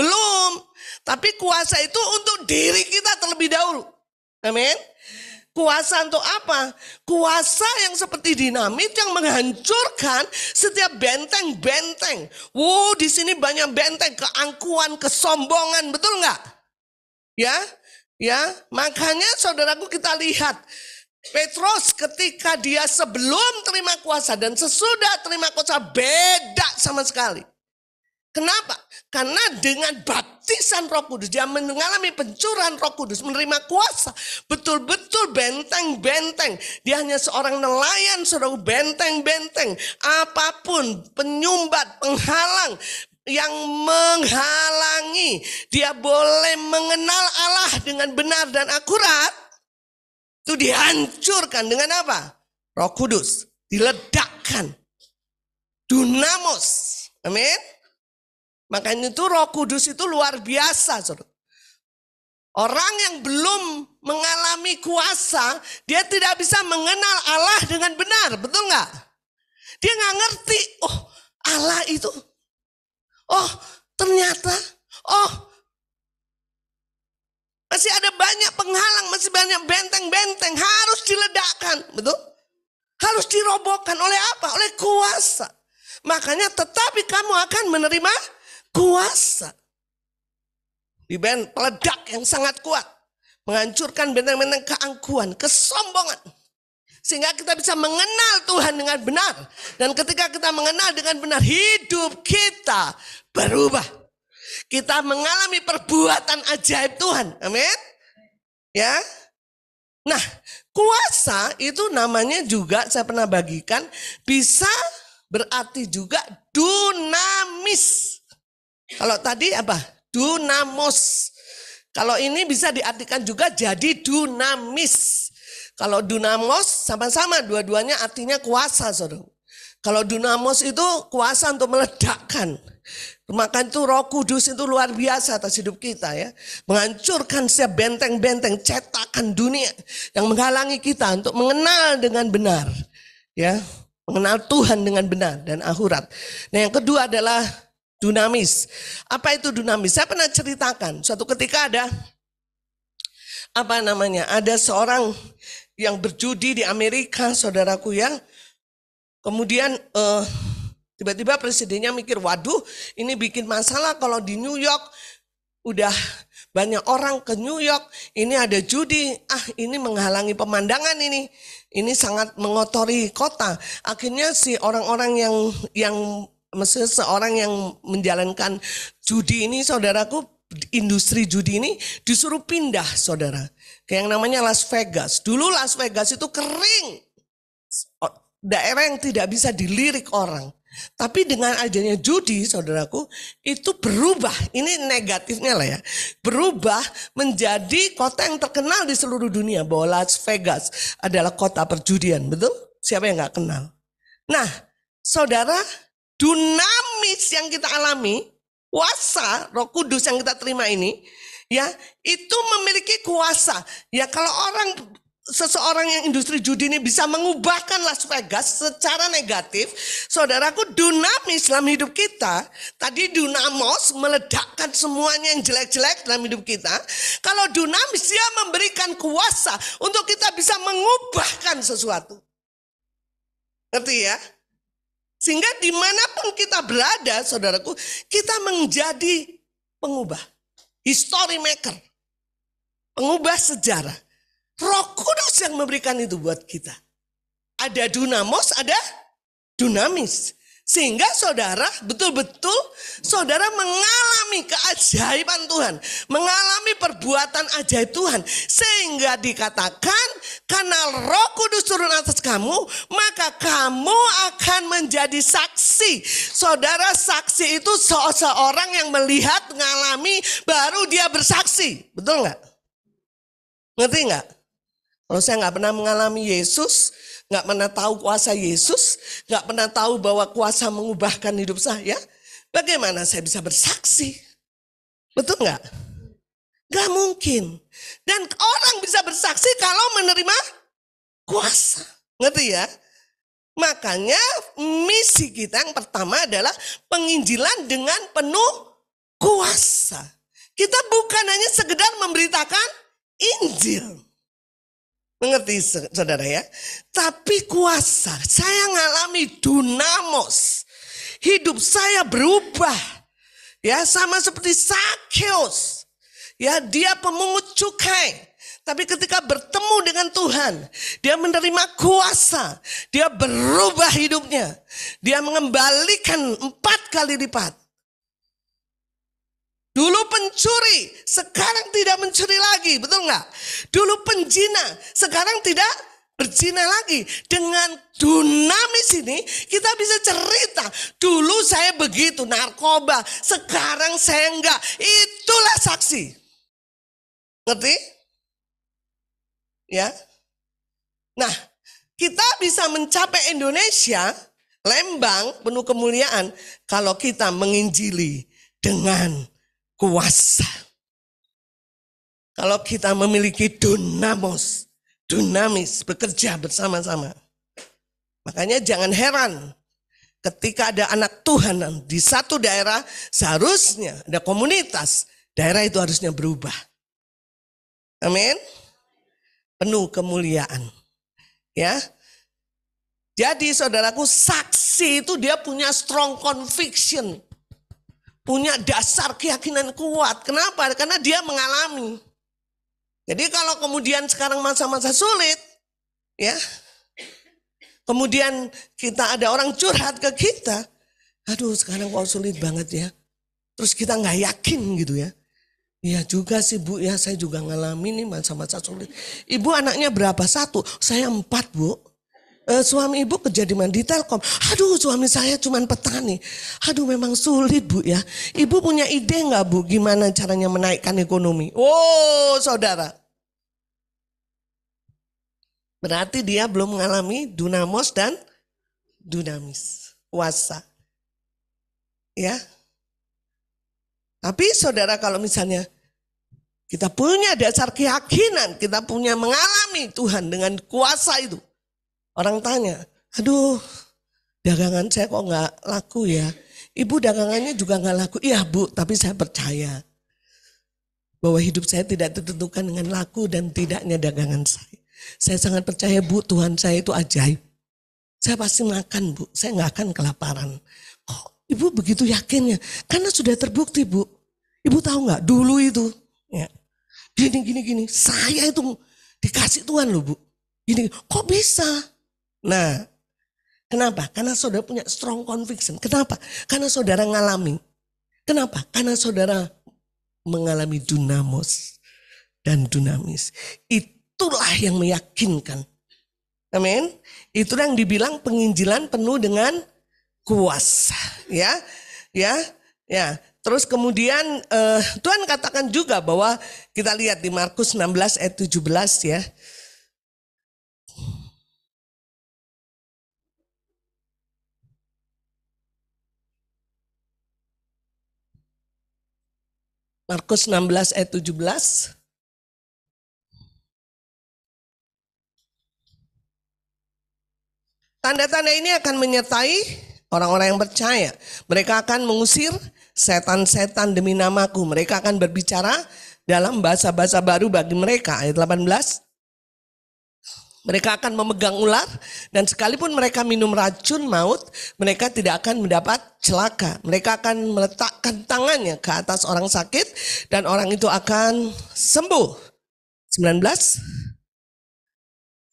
Belum. Tapi kuasa itu untuk diri kita terlebih dahulu. Amin. Kuasa untuk apa? Kuasa yang seperti dinamit yang menghancurkan setiap benteng-benteng. Wow, di sini banyak benteng, keangkuhan, kesombongan, betul nggak? Ya, makanya saudaraku kita lihat Petrus ketika dia sebelum terima kuasa dan sesudah terima kuasa beda sama sekali. Kenapa? Karena dengan baptisan Roh Kudus, dia mengalami pencurahan Roh Kudus, menerima kuasa. Betul-betul benteng-benteng. Dia hanya seorang nelayan, saudara, benteng-benteng. Apapun, penyumbat, penghalang yang menghalangi. Dia boleh mengenal Allah dengan benar dan akurat. Itu dihancurkan dengan apa? Roh Kudus. Diledakkan. Dunamos. Amin. Makanya itu Roh Kudus itu luar biasa, saudara. Orang yang belum mengalami kuasa, dia tidak bisa mengenal Allah dengan benar, betul nggak? Dia nggak ngerti, oh Allah itu, oh ternyata, oh masih ada banyak penghalang, masih banyak benteng-benteng, harus diledakkan, betul? Harus dirobohkan oleh apa? Oleh kuasa. Makanya tetapi kamu akan menerima kuasa. Di peledak yang sangat kuat. Menghancurkan benteng-benteng keangkuhan, kesombongan. Sehingga kita bisa mengenal Tuhan dengan benar. Dan ketika kita mengenal dengan benar, hidup kita berubah. Kita mengalami perbuatan ajaib Tuhan. Amin. Ya. Nah, kuasa itu namanya juga saya pernah bagikan. Bisa berarti juga dunamis. Kalau tadi apa? Dunamos. Kalau ini bisa diartikan juga jadi dunamis. Kalau dunamos sama-sama dua-duanya artinya kuasa, saudara. Kalau dunamos itu kuasa untuk meledakkan. Maka itu Roh Kudus itu luar biasa atas hidup kita ya. Menghancurkan setiap benteng-benteng cetakan dunia yang menghalangi kita untuk mengenal dengan benar. Ya, mengenal Tuhan dengan benar dan akurat. Nah, yang kedua adalah dunamis. Apa itu dunamis? Saya pernah ceritakan. Suatu ketika ada ada seorang yang berjudi di Amerika, saudaraku ya. Kemudian tiba-tiba presidennya mikir, waduh ini bikin masalah kalau di New York udah banyak orang ke New York, ini ada judi, ini menghalangi pemandangan ini sangat mengotori kota. Akhirnya si orang-orang yang maksudnya seorang yang menjalankan judi ini, saudaraku, industri judi ini disuruh pindah, saudara, ke yang namanya Las Vegas. Dulu Las Vegas itu kering, daerah yang tidak bisa dilirik orang. Tapi dengan adanya judi, saudaraku, itu berubah. Ini negatifnya lah ya. Berubah menjadi kota yang terkenal di seluruh dunia. Bahwa Las Vegas adalah kota perjudian, betul? Siapa yang gak kenal? Nah, saudara, dunamis yang kita alami, kuasa Roh Kudus yang kita terima ini, ya, itu memiliki kuasa. Ya, kalau seseorang yang industri judi ini bisa mengubahkan Las Vegas secara negatif, saudaraku, dunamis dalam hidup kita, tadi dunamos meledakkan semuanya yang jelek-jelek dalam hidup kita. Kalau dunamis, dia memberikan kuasa untuk kita bisa mengubahkan sesuatu. Ngerti ya? Sehingga dimanapun kita berada, saudaraku, kita menjadi pengubah, history maker, pengubah sejarah. Roh Kudus yang memberikan itu buat kita. Ada dunamos, ada dunamis. Sehingga saudara betul-betul saudara mengalami keajaiban Tuhan. Mengalami perbuatan ajaib Tuhan. Sehingga dikatakan karena Roh Kudus turun atas kamu, maka kamu akan menjadi saksi. Saudara, saksi itu seorang yang melihat, mengalami, baru dia bersaksi. Betul nggak? Ngerti nggak? Kalau saya nggak pernah mengalami Yesus, nggak pernah tahu kuasa Yesus, nggak pernah tahu bahwa kuasa mengubahkan hidup saya, bagaimana saya bisa bersaksi? Betul nggak? Nggak mungkin. Dan orang bisa bersaksi kalau menerima kuasa. Ngerti ya? Makanya misi kita yang pertama adalah penginjilan dengan penuh kuasa. Kita bukan hanya sekedar memberitakan Injil. Mengerti saudara ya? Tapi kuasa, saya ngalami dunamos. Hidup saya berubah. Ya, sama seperti Sakeus. Ya, dia pemungut cukai. Tapi ketika bertemu dengan Tuhan, dia menerima kuasa. Dia berubah hidupnya. Dia mengembalikan 4 kali lipat. Dulu pencuri, sekarang tidak mencuri lagi, betul nggak? Dulu penjina, sekarang tidak berzina lagi. Dengan dunamis ini kita bisa cerita, dulu saya begitu narkoba, sekarang saya enggak. Itulah saksi. Ngerti? Ya. Nah, kita bisa mencapai Indonesia, Lembang penuh kemuliaan kalau kita menginjili dengan kuasa. Kalau kita memiliki dunamis, bekerja bersama-sama. Makanya jangan heran ketika ada anak Tuhan di satu daerah, seharusnya ada komunitas, daerah itu harusnya berubah. Amin. Penuh kemuliaan. Ya. Jadi saudaraku, saksi itu dia punya strong conviction. Punya dasar keyakinan kuat. Kenapa? Karena dia mengalami. Jadi kalau kemudian sekarang masa-masa sulit, ya, kemudian kita ada orang curhat ke kita, aduh sekarang kok sulit banget ya. Terus kita nggak yakin gitu ya. Iya juga sih Bu, ya saya juga ngalamin nih masa-masa sulit. Ibu anaknya berapa? 1, saya 4 Bu. Suami ibu kerja di mana? Di Telkom. Aduh suami saya cuma petani. Aduh memang sulit Bu ya. Ibu punya ide nggak Bu gimana caranya menaikkan ekonomi? Oh saudara. Berarti dia belum mengalami dunamos dan dunamis. Kuasa. Ya. Tapi saudara kalau misalnya kita punya dasar keyakinan, kita punya mengalami Tuhan dengan kuasa itu. Orang tanya, aduh dagangan saya kok nggak laku ya. Ibu dagangannya juga nggak laku. Iya Bu, tapi saya percaya bahwa hidup saya tidak ditentukan dengan laku dan tidaknya dagangan saya. Saya sangat percaya Bu, Tuhan saya itu ajaib. Saya pasti makan Bu, saya nggak akan kelaparan. Kok Ibu begitu yakinnya? Karena sudah terbukti Bu. Ibu tahu nggak dulu itu, ya, gini, saya itu dikasih Tuhan loh Bu. Gini, kok bisa? Nah, kenapa? Karena saudara punya strong conviction. Kenapa? Karena saudara ngalami. Kenapa? Karena saudara mengalami dunamos dan dunamis. Itulah yang meyakinkan. Amin. Itulah yang dibilang penginjilan penuh dengan kuasa. Ya. Terus kemudian Tuhan katakan juga bahwa kita lihat di Markus 16 ayat 17 ya. Markus 16 ayat 17. Tanda-tanda ini akan menyertai orang-orang yang percaya. Mereka akan mengusir setan-setan demi namaku. Mereka akan berbicara dalam bahasa-bahasa baru bagi mereka. Ayat 18. Mereka akan memegang ular dan sekalipun mereka minum racun maut, mereka tidak akan mendapat celaka. Mereka akan meletakkan tangannya ke atas orang sakit dan orang itu akan sembuh. 19.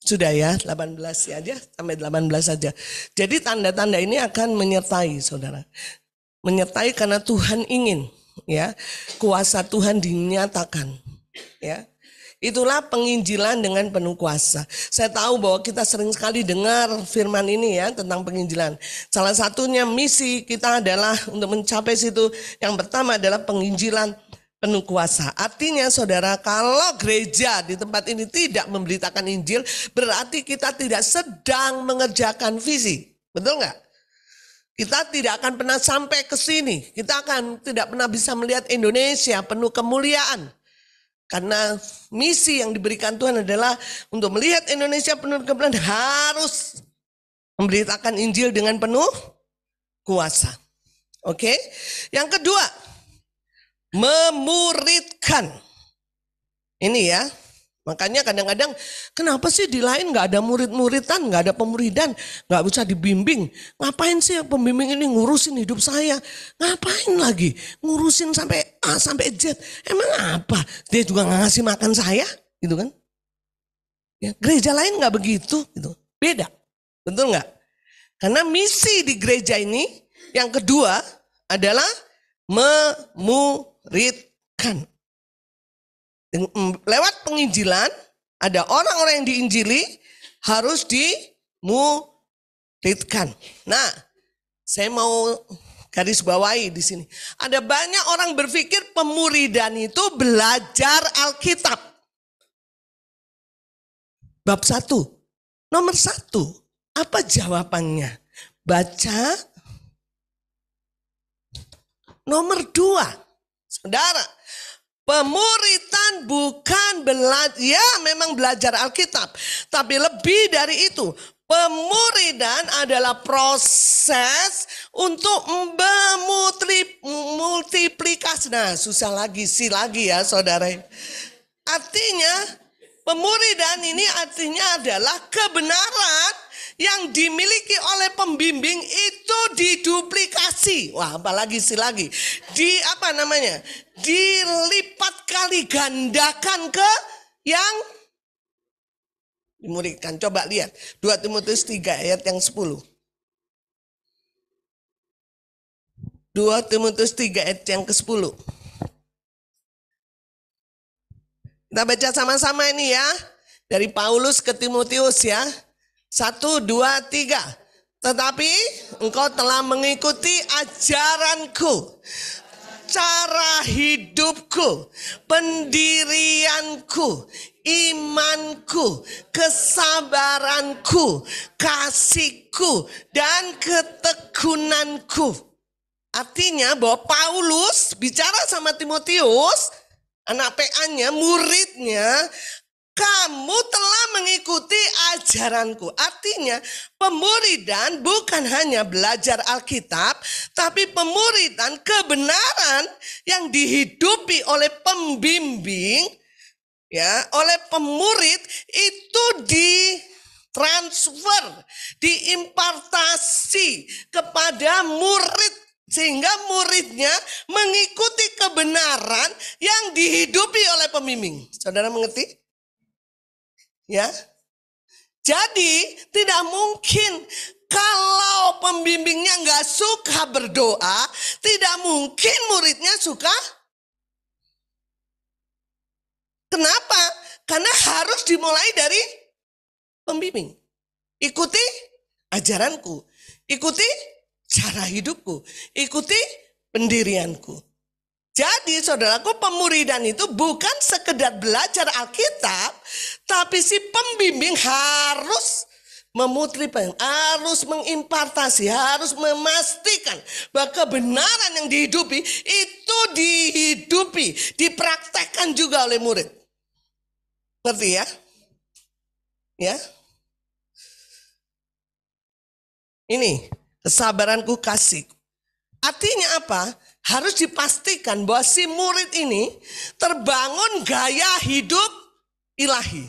Sudah ya, 18 ya aja, sampai 18 saja. Jadi tanda-tanda ini akan menyertai saudara. Menyertai karena Tuhan ingin, ya, kuasa Tuhan dinyatakan, ya. Itulah penginjilan dengan penuh kuasa. Saya tahu bahwa kita sering sekali dengar firman ini ya tentang penginjilan. Salah satunya misi kita adalah untuk mencapai situ. Yang pertama adalah penginjilan penuh kuasa. Artinya saudara, kalau gereja di tempat ini tidak memberitakan Injil, berarti kita tidak sedang mengerjakan visi. Betul nggak? Kita tidak akan pernah sampai ke sini. Kita akan tidak pernah bisa melihat Indonesia penuh kemuliaan. Karena misi yang diberikan Tuhan adalah untuk melihat Indonesia penuh kemuliaan harus memberitakan Injil dengan penuh kuasa. Oke? Yang kedua, memuridkan. Ini ya. Makanya kadang-kadang kenapa sih di lain gak ada murid-muridan, gak ada pemuridan, gak bisa dibimbing. Ngapain sih pembimbing ini ngurusin hidup saya? Ngapain lagi ngurusin sampai A sampai Z? Emang apa? Dia juga gak ngasih makan saya? Gitu kan? Ya, gereja lain gak begitu. Gitu. Beda. Betul gak? Karena misi di gereja ini yang kedua adalah memuridkan. Lewat penginjilan, ada orang-orang yang diinjili harus dimuridkan. Nah, saya mau garis bawahi di sini. Ada banyak orang berpikir pemuridan itu belajar Alkitab. Bab 1, nomor 1, apa jawabannya? Baca. Nomor 2, saudara, pemuridan bukan belajar, ya memang belajar Alkitab. Tapi lebih dari itu, pemuridan adalah proses untuk memultiplikasi. Nah susah lagi, ya saudara. Artinya pemuridan ini artinya adalah kebenaran yang dimiliki oleh pembimbing itu diduplikasi. Wah, apalagi dilipat kali gandakan ke yang dimuridkan. Coba lihat 2 Timotius 3 ayat yang 10. 2 Timotius 3 ayat yang ke-10. Kita baca sama-sama ini ya. Dari Paulus ke Timotius ya. 1, 2, 3. Tetapi engkau telah mengikuti ajaranku, cara hidupku, pendirianku, imanku, kesabaranku, kasihku, dan ketekunanku. Artinya bahwa Paulus bicara sama Timotius, anak PA-nya, muridnya, kamu telah mengikuti ajaranku. Artinya pemuridan bukan hanya belajar Alkitab, tapi pemuridan kebenaran yang dihidupi oleh pembimbing, ya, oleh pemurid itu ditransfer, diimpartasi kepada murid. Sehingga muridnya mengikuti kebenaran yang dihidupi oleh pembimbing. Saudara mengerti? Ya, jadi tidak mungkin kalau pembimbingnya nggak suka berdoa, tidak mungkin muridnya suka. Kenapa? Karena harus dimulai dari pembimbing. Ikuti ajaranku, ikuti cara hidupku, ikuti pendirianku. Jadi saudaraku, pemuridan itu bukan sekedar belajar Alkitab, tapi si pembimbing harus memultiplikasi, harus mengimpartasi, harus memastikan bahwa kebenaran yang dihidupi itu dihidupi, dipraktekkan juga oleh murid. Ngerti ya? Ya. Ini kesabaranku, kasih. Artinya apa? Harus dipastikan bahwa si murid ini terbangun gaya hidup ilahi.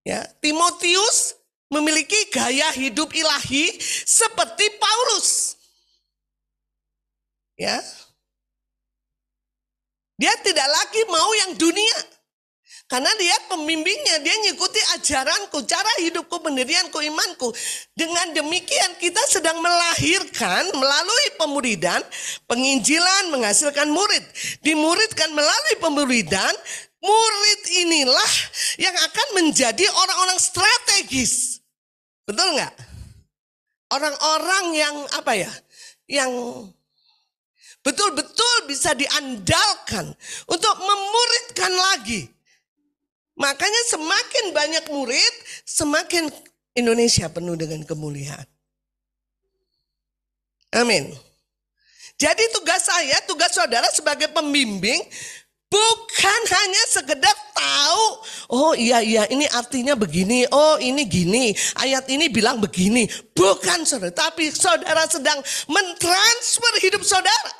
Ya, Timotius memiliki gaya hidup ilahi seperti Paulus. Ya. Dia tidak lagi mau yang dunia. Karena dia pembimbingnya, dia ngikuti ajaranku, cara hidupku, pendirianku, imanku. Dengan demikian kita sedang melahirkan melalui pemuridan, penginjilan menghasilkan murid. Dimuridkan melalui pemuridan, murid inilah yang akan menjadi orang-orang strategis. Betul nggak? Orang-orang yang yang betul-betul bisa diandalkan untuk memuridkan lagi. Makanya semakin banyak murid, semakin Indonesia penuh dengan kemuliaan. Amin. Jadi tugas saya, tugas saudara sebagai pembimbing, bukan hanya sekedar tahu, oh iya ini artinya begini, oh ini gini, ayat ini bilang begini. Bukan saudara, tapi saudara sedang mentransfer hidup saudara.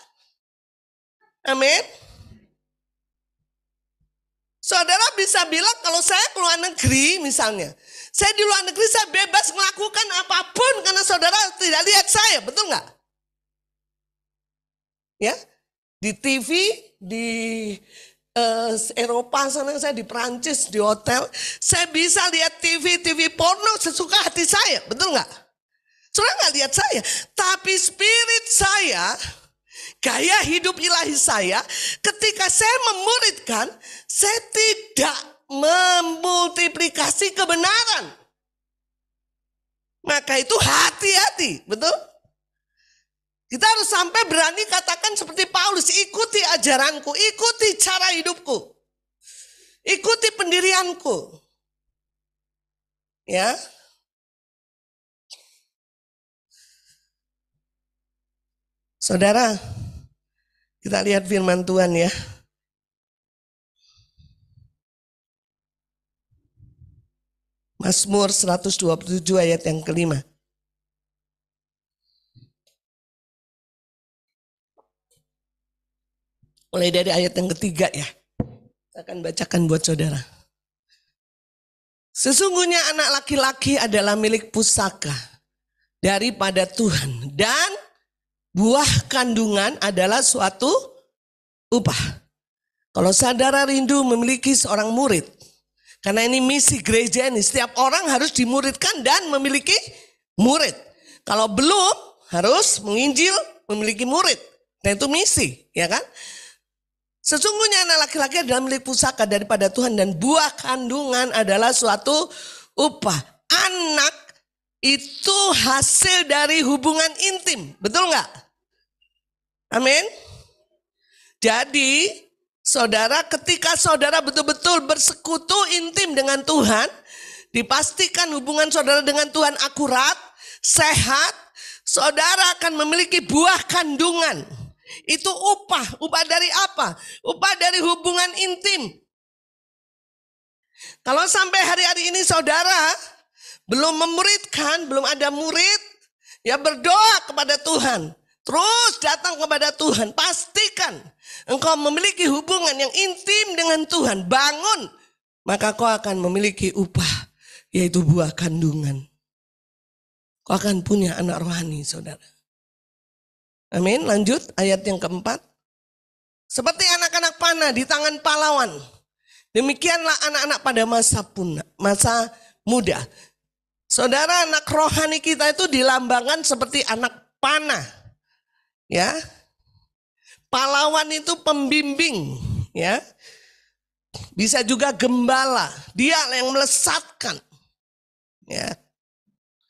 Amin. Saudara bisa bilang kalau saya ke luar negeri misalnya, saya di luar negeri saya bebas melakukan apapun karena saudara tidak lihat saya, betul nggak? Ya, di TV, di Eropa sana, saya di Prancis, di hotel, saya bisa lihat TV porno sesuka hati saya, betul nggak? Saudara nggak lihat saya, tapi spirit saya, gaya hidup ilahi saya, ketika saya memuridkan, saya tidak memultiplikasi kebenaran. Maka itu hati-hati, betul? Kita harus sampai berani katakan seperti Paulus, ikuti ajaranku, ikuti cara hidupku, ikuti pendirianku. Ya. Saudara, kita lihat firman Tuhan ya. Mazmur 127 ayat yang kelima. Mulai dari ayat yang ketiga ya. Saya akan bacakan buat saudara. Sesungguhnya anak laki-laki adalah milik pusaka daripada Tuhan. Dan buah kandungan adalah suatu upah. Kalau saudara rindu memiliki seorang murid. Karena ini misi gereja ini. Setiap orang harus dimuridkan dan memiliki murid. Kalau belum harus menginjil memiliki murid. Dan itu misi ya kan. Sesungguhnya anak laki-laki adalah milik pusaka daripada Tuhan dan buah kandungan adalah suatu upah. Anak itu hasil dari hubungan intim, betul nggak? Amin. Jadi saudara, ketika saudara betul-betul bersekutu intim dengan Tuhan, dipastikan hubungan saudara dengan Tuhan akurat, sehat, saudara akan memiliki buah kandungan. Itu upah dari apa? Upah dari hubungan intim. Kalau sampai hari-hari ini saudara belum memuridkan, belum ada murid, ya berdoa kepada Tuhan. Terus datang kepada Tuhan, pastikan engkau memiliki hubungan yang intim dengan Tuhan. Bangun, maka kau akan memiliki upah, yaitu buah kandungan. Kau akan punya anak rohani saudara. Amin. Lanjut ayat yang keempat. Seperti anak-anak panah di tangan pahlawan, demikianlah anak-anak pada masa muda. Saudara, anak rohani kita itu dilambangkan seperti anak panah. Ya. Pahlawan itu pembimbing, ya. Bisa juga gembala, dia yang melesatkan. Ya.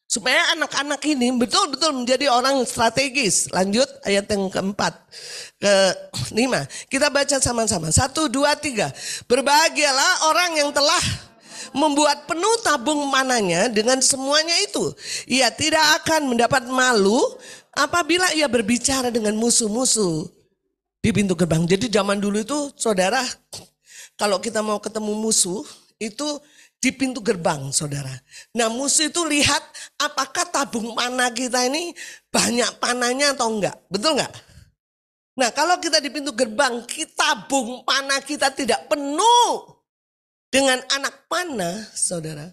Supaya anak-anak ini betul-betul menjadi orang strategis. Lanjut ayat yang keempat, kelima. Kita baca sama-sama. 1, 2, 3. Berbahagialah orang yang telah membuat penuh tabung mananya dengan semuanya itu. Ia tidak akan mendapat malu apabila ia berbicara dengan musuh-musuh di pintu gerbang. Jadi zaman dulu itu saudara, kalau kita mau ketemu musuh itu di pintu gerbang saudara. Nah musuh itu lihat apakah tabung panah kita ini banyak panahnya atau enggak. Betul enggak? Nah kalau kita di pintu gerbang, tabung panah kita tidak penuh dengan anak panah saudara.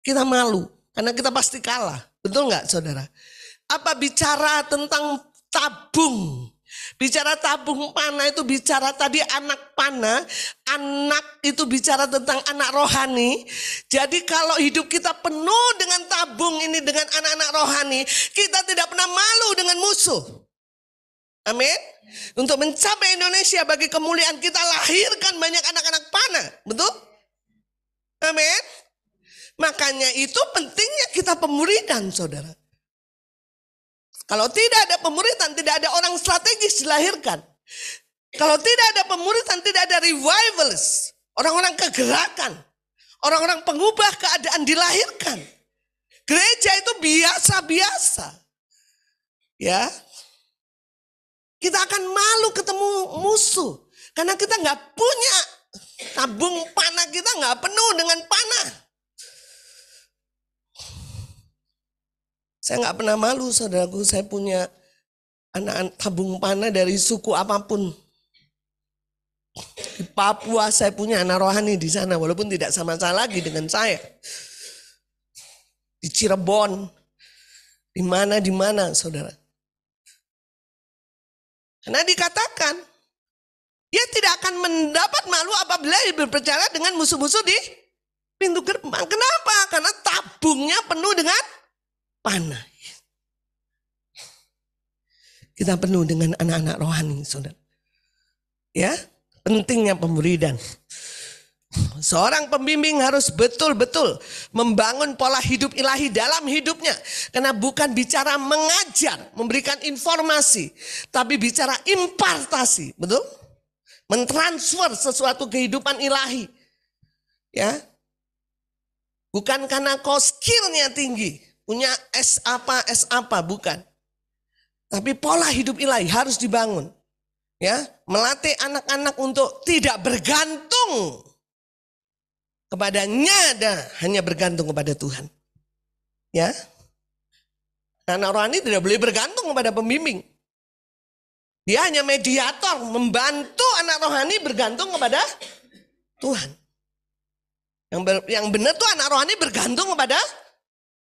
Kita malu karena kita pasti kalah. Betul enggak saudara? Apa bicara tentang tabung Bicara tabung panah itu bicara tadi anak panah. Anak itu bicara tentang anak rohani. Jadi kalau hidup kita penuh dengan tabung ini, dengan anak-anak rohani, kita tidak pernah malu dengan musuh. Amin. Untuk mencapai Indonesia bagi kemuliaan kita, lahirkan banyak anak-anak panah. Betul? Amin. Makanya itu pentingnya kita pemuridan, saudara. Kalau tidak ada pemuridan, tidak ada orang strategis dilahirkan. Kalau tidak ada pemuridan, tidak ada revivalist. Orang-orang kegerakan. Orang-orang pengubah keadaan dilahirkan. Gereja itu biasa-biasa. Ya. Kita akan malu ketemu musuh. Karena kita nggak punya tabung panah, kita nggak penuh dengan panah. Saya nggak pernah malu, saudaraku. Saya punya anak tabung panah dari suku apapun. Di Papua saya punya anak rohani di sana, walaupun tidak sama-sama lagi dengan saya. Di Cirebon, di mana, saudara. Karena dikatakan, dia tidak akan mendapat malu apabila dia berbicara dengan musuh-musuh di pintu gerbang. Kenapa? Karena tabungnya penuh dengan panah. Kita penuh dengan anak-anak rohani, saudara. Ya, pentingnya pemuridan. Seorang pembimbing harus betul-betul membangun pola hidup ilahi dalam hidupnya. Karena bukan bicara mengajar, memberikan informasi, tapi bicara impartasi, betul? Mentransfer sesuatu kehidupan ilahi. Ya. Bukan karena kau skillnya tinggi, punya S apa, bukan. Tapi pola hidup ilahi harus dibangun. Ya, melatih anak-anak untuk tidak bergantung kepadanya, hanya bergantung kepada Tuhan. Ya. Anak rohani tidak boleh bergantung kepada pembimbing. Dia hanya mediator, membantu anak rohani bergantung kepada Tuhan. Yang benar tuh anak rohani bergantung kepada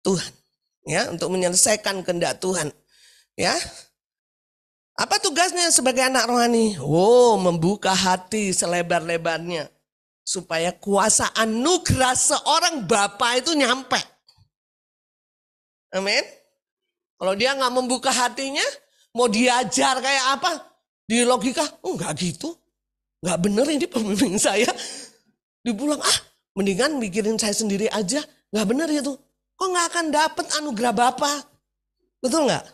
Tuhan. Ya, untuk menyelesaikan kehendak Tuhan. Ya. Apa tugasnya sebagai anak rohani? Oh, membuka hati selebar-lebarnya. Supaya kuasa anugerah seorang bapa itu nyampe. Amin. Kalau dia nggak membuka hatinya, mau diajar kayak apa? Di logika, enggak gitu. Enggak bener ini pembimbing saya. Dipulang, mendingan mikirin saya sendiri aja. Enggak bener itu. Kok nggak akan dapat anugerah Bapa? Betul nggak?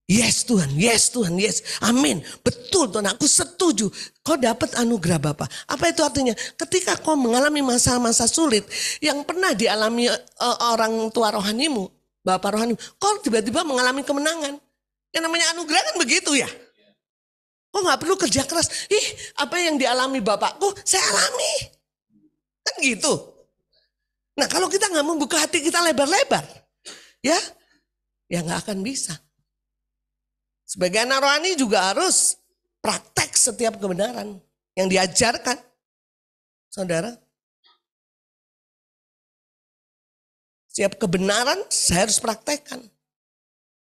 Yes Tuhan, yes Tuhan, yes. Amin. Betul Tuhan, aku setuju. Kau dapat anugerah Bapa. Apa itu artinya? Ketika kau mengalami masa-masa sulit yang pernah dialami orang tua rohanimu, Bapak rohanimu, kau tiba-tiba mengalami kemenangan. Yang namanya anugerah kan begitu ya. Kau nggak perlu kerja keras. Apa yang dialami Bapakku, saya alami. Kan gitu. Nah kalau kita nggak membuka hati kita lebar-lebar, ya nggak akan bisa. Sebagai anak rohani juga harus praktek setiap kebenaran yang diajarkan. Saudara. Setiap kebenaran saya harus praktekkan.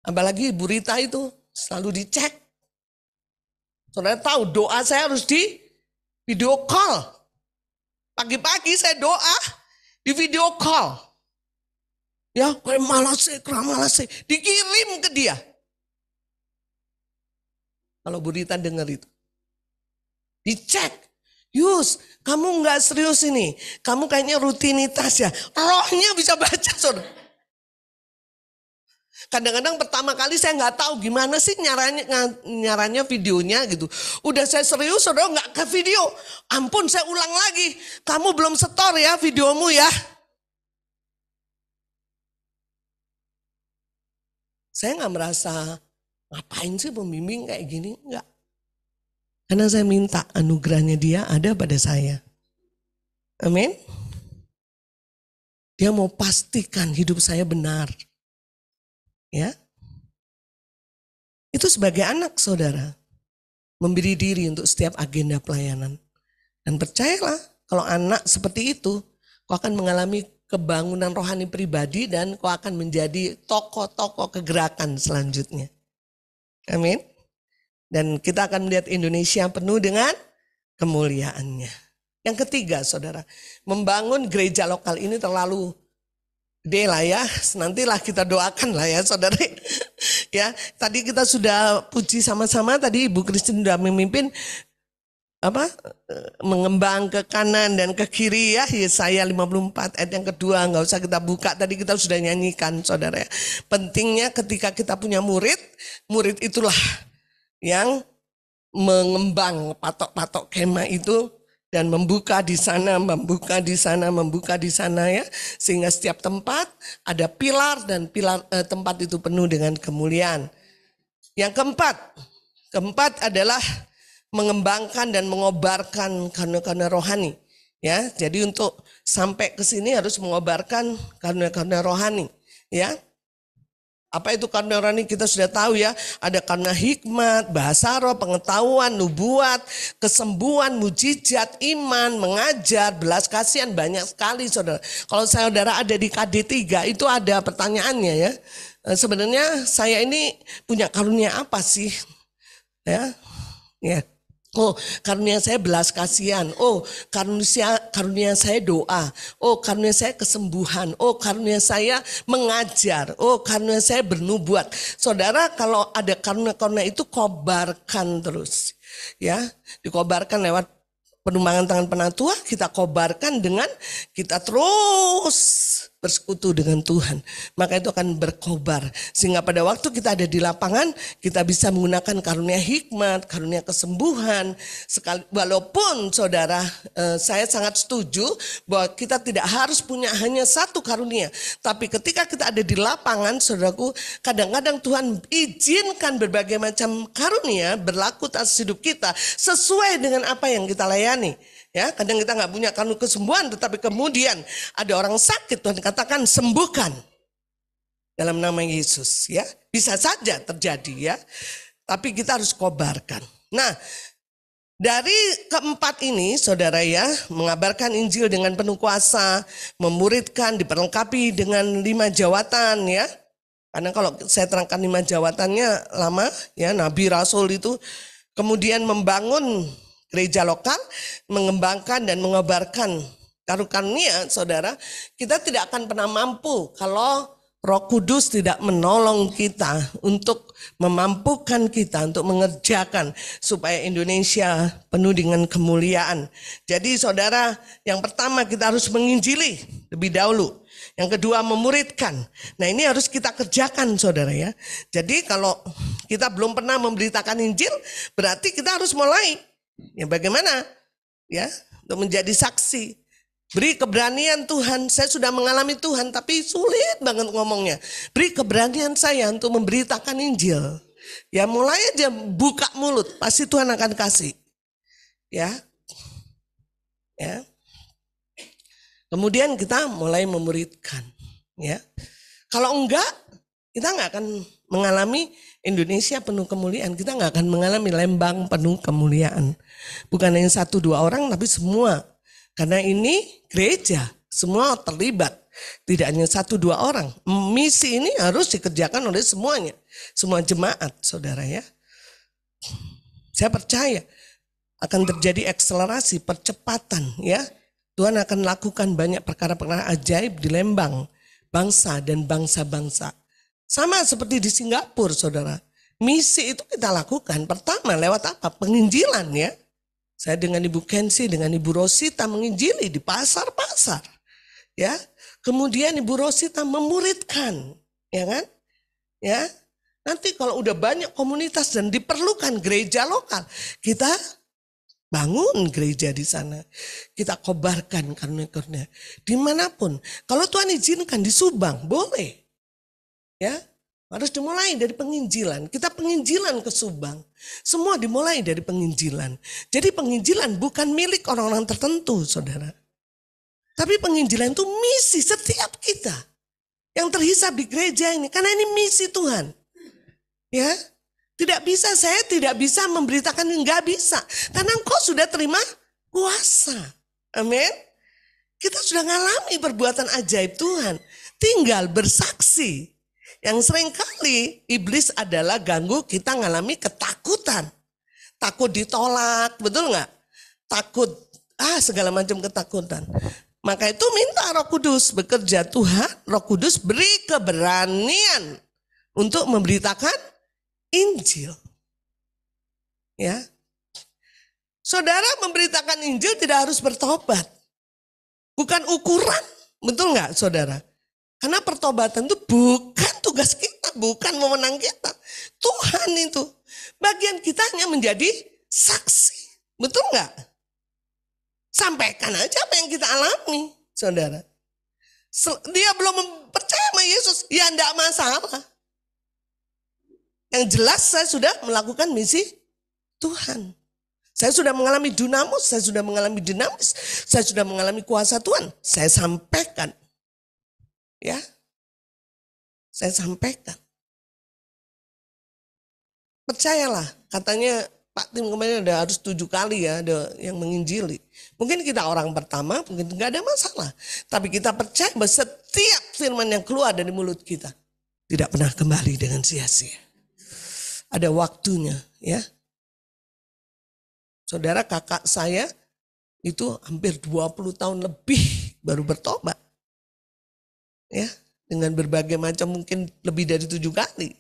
Apalagi Ibu Rita itu selalu dicek. Saudara tahu doa saya harus di video call. Pagi-pagi saya doa di video call. Ya, malas dikirim ke dia. Kalau Bu Rita dengar itu. Dicek. Yus, kamu nggak serius ini. Kamu kayaknya rutinitas ya. Rohnya bisa baca, saudara. Kadang-kadang pertama kali saya nggak tahu gimana sih nyaranya videonya gitu. Udah saya serius, saudara nggak ke video. Ampun, saya ulang lagi. Kamu belum setor ya videomu ya. Saya nggak merasa ngapain sih pembimbing kayak gini? Enggak. Karena saya minta anugerahnya dia ada pada saya. Amin. Dia mau pastikan hidup saya benar. Ya. Itu sebagai anak saudara. Memberi diri untuk setiap agenda pelayanan. Dan percayalah kalau anak seperti itu, kau akan mengalami kebangunan rohani pribadi dan kau akan menjadi tokoh-tokoh kegerakan selanjutnya. Amin. Dan kita akan melihat Indonesia penuh dengan kemuliaannya. Yang ketiga, saudara, membangun gereja lokal ini terlalu gede lah ya. Nantilah kita doakan lah ya, saudara. Ya, tadi kita sudah puji sama-sama. Tadi Ibu Christine sudah memimpin mengembang ke kanan dan ke kiri ya. Yesaya 54 ayat yang kedua, nggak usah kita buka, tadi kita sudah nyanyikan, saudara ya. Pentingnya ketika kita punya murid, murid itulah yang mengembang patok-patok kemah itu dan membuka di sana, membuka di sana, membuka di sana ya, sehingga setiap tempat ada pilar dan pilar tempat itu penuh dengan kemuliaan. Yang keempat adalah mengembangkan dan mengobarkan karunia-karunia rohani ya. Jadi untuk sampai ke sini harus mengobarkan karunia-karunia rohani ya. Apa itu karunia rohani? Kita sudah tahu ya, ada karunia hikmat, bahasa roh, pengetahuan, nubuat, kesembuhan, mujizat, iman, mengajar, belas kasihan, banyak sekali saudara. Kalau saudara ada di KD3 itu ada pertanyaannya ya. Sebenarnya saya ini punya karunia apa sih? Ya. Oh, karunia saya belas kasihan. Oh, karunia saya doa. Oh, karunia saya kesembuhan. Oh, karunia saya mengajar. Oh, karunia saya bernubuat. Saudara, kalau ada karunia-karunia itu kobarkan terus. Ya, dikobarkan lewat penumpangan tangan penatua, kita kobarkan dengan kita terus bersekutu dengan Tuhan. Maka itu akan berkobar. Sehingga pada waktu kita ada di lapangan, kita bisa menggunakan karunia hikmat, karunia kesembuhan. Walaupun saudara, saya sangat setuju bahwa kita tidak harus punya hanya satu karunia. Tapi ketika kita ada di lapangan, saudaraku, kadang-kadang Tuhan izinkan berbagai macam karunia berlaku atas hidup kita sesuai dengan apa yang kita layani. Ya, kadang kita nggak punya karunia kesembuhan, tetapi kemudian ada orang sakit, Tuhan katakan sembuhkan dalam nama Yesus. Ya, bisa saja terjadi ya, tapi kita harus kobarkan. Nah, dari keempat ini, saudara ya, mengabarkan Injil dengan penuh kuasa, memuridkan, diperlengkapi dengan 5 jawatan ya. Karena kalau saya terangkan 5 jawatannya lama ya, Nabi Rasul itu. Kemudian membangun gereja lokal, mengembangkan dan mengobarkan karunia, saudara, kita tidak akan pernah mampu kalau Roh Kudus tidak menolong kita untuk memampukan kita untuk mengerjakan supaya Indonesia penuh dengan kemuliaan. Jadi saudara, yang pertama kita harus menginjili lebih dahulu. Yang kedua memuridkan. Nah, ini harus kita kerjakan saudara ya. Jadi kalau kita belum pernah memberitakan Injil, berarti kita harus mulai. Ya bagaimana? Ya, untuk menjadi saksi. Beri keberanian Tuhan, saya sudah mengalami Tuhan tapi sulit banget ngomongnya. Beri keberanian saya untuk memberitakan Injil. Ya mulai aja buka mulut, pasti Tuhan akan kasih. Ya. Ya. Kemudian kita mulai memuridkan. Ya. Kalau enggak, kita enggak akan mengalami Indonesia penuh kemuliaan. Kita nggak akan mengalami Lembang penuh kemuliaan. Bukan hanya 1-2 orang, tapi semua. Karena ini gereja, semua terlibat. Tidak hanya 1-2 orang. Misi ini harus dikerjakan oleh semuanya. Semua jemaat, saudara ya. Saya percaya akan terjadi akselerasi, percepatan ya. Tuhan akan lakukan banyak perkara-perkara ajaib di Lembang, bangsa dan bangsa-bangsa. Sama seperti di Singapura, saudara. Misi itu kita lakukan. Pertama lewat apa? Penginjilan ya. Saya dengan Ibu Kensi, dengan Ibu Rosita menginjili di pasar-pasar. Ya. Kemudian Ibu Rosita memuridkan. Ya kan? Ya. Nanti kalau udah banyak komunitas dan diperlukan gereja lokal, kita bangun gereja di sana. Kita kobarkan karunia-karunia. Dimanapun. Kalau Tuhan izinkan di Subang, boleh. Ya, harus dimulai dari penginjilan. Kita penginjilan ke Subang. Semua dimulai dari penginjilan. Jadi penginjilan bukan milik orang-orang tertentu, saudara. Tapi penginjilan itu misi setiap kita yang terhisap di gereja ini. Karena ini misi Tuhan. Ya, saya tidak bisa memberitakan, enggak bisa. Karena engkau sudah terima kuasa. Amin. Kita sudah mengalami perbuatan ajaib Tuhan. Tinggal bersaksi. Yang seringkali iblis adalah ganggu kita mengalami ketakutan. takut ditolak, betul nggak? Takut, segala macam ketakutan. Maka itu minta Roh Kudus bekerja. Tuhan, Roh Kudus beri keberanian untuk memberitakan Injil. Ya, saudara memberitakan Injil tidak harus bertobat. Bukan ukuran, betul nggak saudara? Karena pertobatan itu bukan tugas kita, bukan wewenang kita. Tuhan itu, bagian kita hanya menjadi saksi, betul nggak? Sampaikan aja apa yang kita alami, saudara. Dia belum percaya sama Yesus, ya enggak masalah. Yang jelas saya sudah melakukan misi Tuhan. Saya sudah mengalami dunamis, saya sudah mengalami dinamis, saya sudah mengalami kuasa Tuhan. Saya sampaikan. Ya, saya sampaikan. Percayalah, katanya Pak Tim kemarin ada harus 7 kali ya ada yang menginjili. Mungkin kita orang pertama, mungkin nggak ada masalah. Tapi kita percaya bahwa setiap firman yang keluar dari mulut kita tidak pernah kembali dengan sia-sia. Ada waktunya ya. Saudara, kakak saya itu hampir 20 tahun lebih baru bertobat. Ya, dengan berbagai macam mungkin lebih dari 7 kali.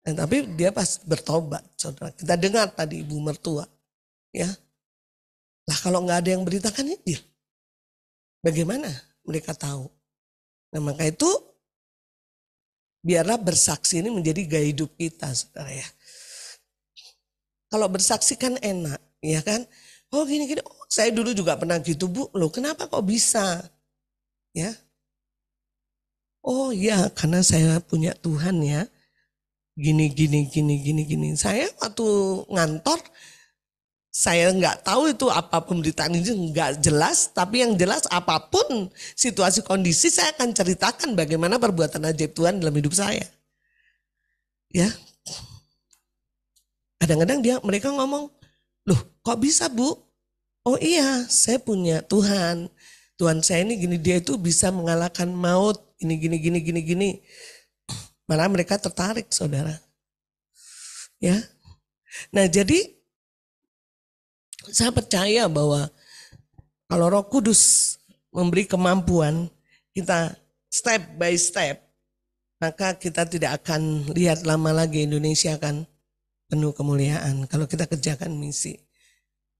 Tapi dia pas bertobat, saudara. Kita dengar tadi ibu mertua, ya. Lah kalau nggak ada yang beritakan Injil, bagaimana mereka tahu? Nah maka itu biarlah bersaksi ini menjadi gaya hidup kita, saudara ya. Kalau bersaksi kan enak, ya kan? Oh gini-gini, oh, saya dulu juga pernah gitu bu. Loh kenapa kok bisa? Ya. Oh ya karena saya punya Tuhan ya. Gini. Saya waktu ngantor, saya nggak tahu itu apa pemberitaan ini nggak jelas. Tapi yang jelas apapun situasi kondisi saya akan ceritakan bagaimana perbuatan ajaib Tuhan dalam hidup saya. Ya, kadang-kadang mereka ngomong, loh kok bisa bu? Oh iya, saya punya Tuhan. Tuhan saya ini gini, dia itu bisa mengalahkan maut. Gini. Malah mereka tertarik, saudara. Ya. Nah, jadi saya percaya bahwa kalau Roh Kudus memberi kemampuan kita step by step, maka kita tidak akan lihat lama lagi Indonesia akan penuh kemuliaan kalau kita kerjakan misi.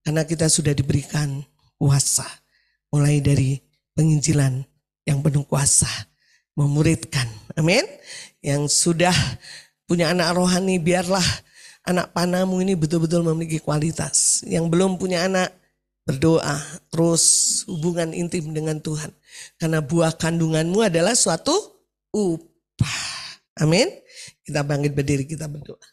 Karena kita sudah diberikan kuasa, mulai dari penginjilan yang penuh kuasa, memuridkan. Amin. Yang sudah punya anak rohani, biarlah anak panahmu ini betul-betul memiliki kualitas. Yang belum punya anak, berdoa terus hubungan intim dengan Tuhan. Karena buah kandunganmu adalah suatu upah. Amin. Kita bangkit berdiri, kita berdoa.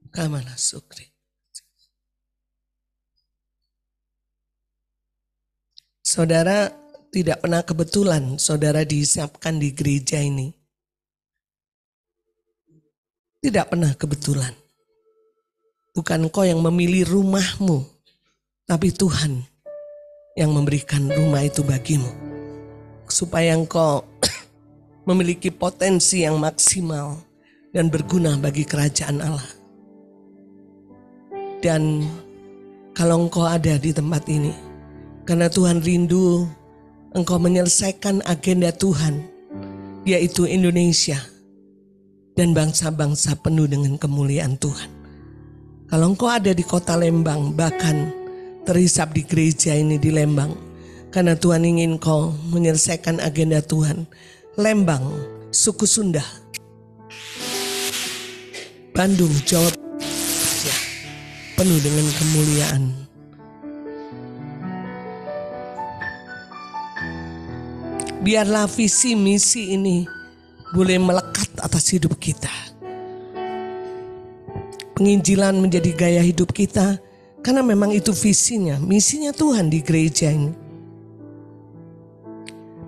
Kamala Sukri. Saudara, tidak pernah kebetulan saudara disiapkan di gereja ini. Tidak pernah kebetulan. Bukan engkau yang memilih rumahmu, tapi Tuhan yang memberikan rumah itu bagimu. Supaya engkau memiliki potensi yang maksimal dan berguna bagi kerajaan Allah. Dan kalau engkau ada di tempat ini, karena Tuhan rindu engkau menyelesaikan agenda Tuhan, yaitu Indonesia dan bangsa-bangsa penuh dengan kemuliaan Tuhan. Kalau engkau ada di kota Lembang, bahkan terhisap di gereja ini di Lembang, karena Tuhan ingin engkau menyelesaikan agenda Tuhan. Lembang, suku Sunda, Bandung, Jawa Barat, penuh dengan kemuliaan. Biarlah visi misi ini boleh melekat atas hidup kita. Penginjilan menjadi gaya hidup kita karena memang itu visinya, misinya Tuhan di gereja ini.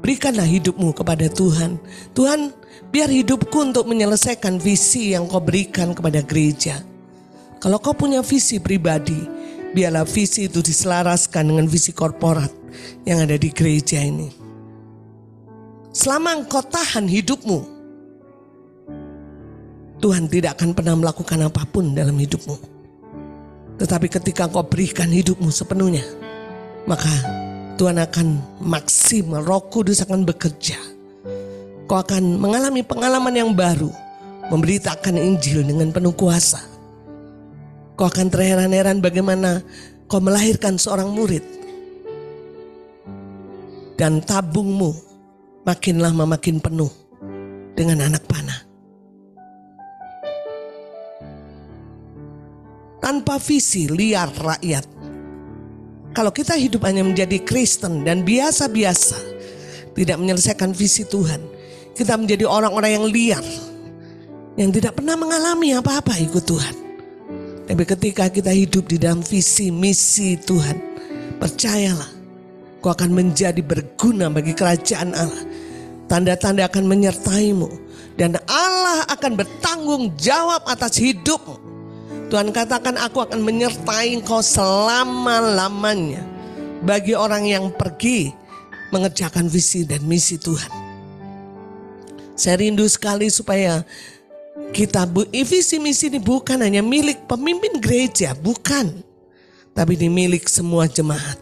Berikanlah hidupmu kepada Tuhan. Tuhan, biar hidupku untuk menyelesaikan visi yang kau berikan kepada gereja. Kalau kau punya visi pribadi, biarlah visi itu diselaraskan dengan visi korporat yang ada di gereja ini. Selama engkau tahan hidupmu, Tuhan tidak akan pernah melakukan apapun dalam hidupmu. Tetapi ketika engkau berikan hidupmu sepenuhnya, maka Tuhan akan maksimal, Roh Kudus akan bekerja. Kau akan mengalami pengalaman yang baru, memberitakan Injil dengan penuh kuasa. Kau akan terheran-heran bagaimana kau melahirkan seorang murid. Dan tabungmu makin lama makin penuh dengan anak panah. Tanpa visi liar rakyat. Kalau kita hidup hanya menjadi Kristen dan biasa-biasa, tidak menyelesaikan visi Tuhan, kita menjadi orang-orang yang liar, yang tidak pernah mengalami apa-apa ikut Tuhan. Tapi ketika kita hidup di dalam visi misi Tuhan, percayalah, kau akan menjadi berguna bagi kerajaan Allah. Tanda-tanda akan menyertaimu dan Allah akan bertanggung jawab atas hidupmu. Tuhan katakan, aku akan menyertai engkau selama-lamanya. Bagi orang yang pergi mengerjakan visi dan misi Tuhan. Saya rindu sekali supaya kita, visi misi ini bukan hanya milik pemimpin gereja, bukan. Tapi ini milik semua jemaat.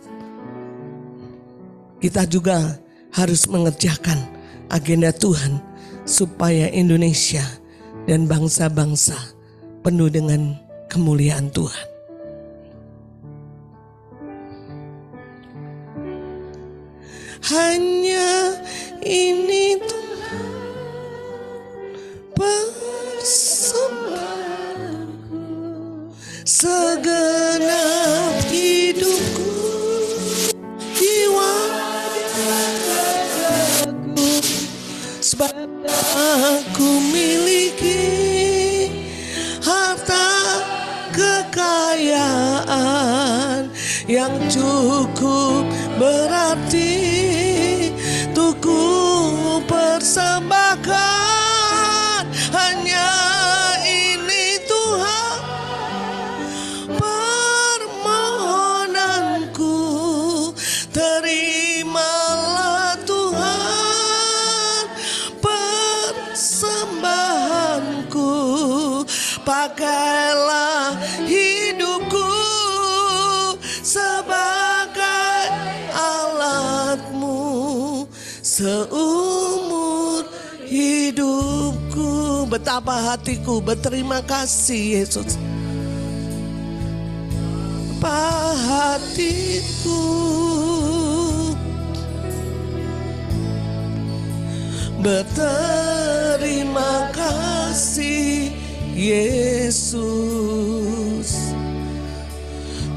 Kita juga harus mengerjakan agenda Tuhan supaya Indonesia dan bangsa-bangsa penuh dengan kemuliaan Tuhan. Hanya ini Tuhan persembahanku, segenap hidupku, jiwa dan ragaku, sebab aku miliki harta kekayaan yang cukup berarti untuk ku persembahkan. Hanya ini Tuhan permohonanku, terimalah Tuhan persembahanku, pakailah hidupku sebagai alatmu seumur hidupku. Betapa hatiku berterima kasih Yesus. Betapa hatiku berterima kasih Yesus.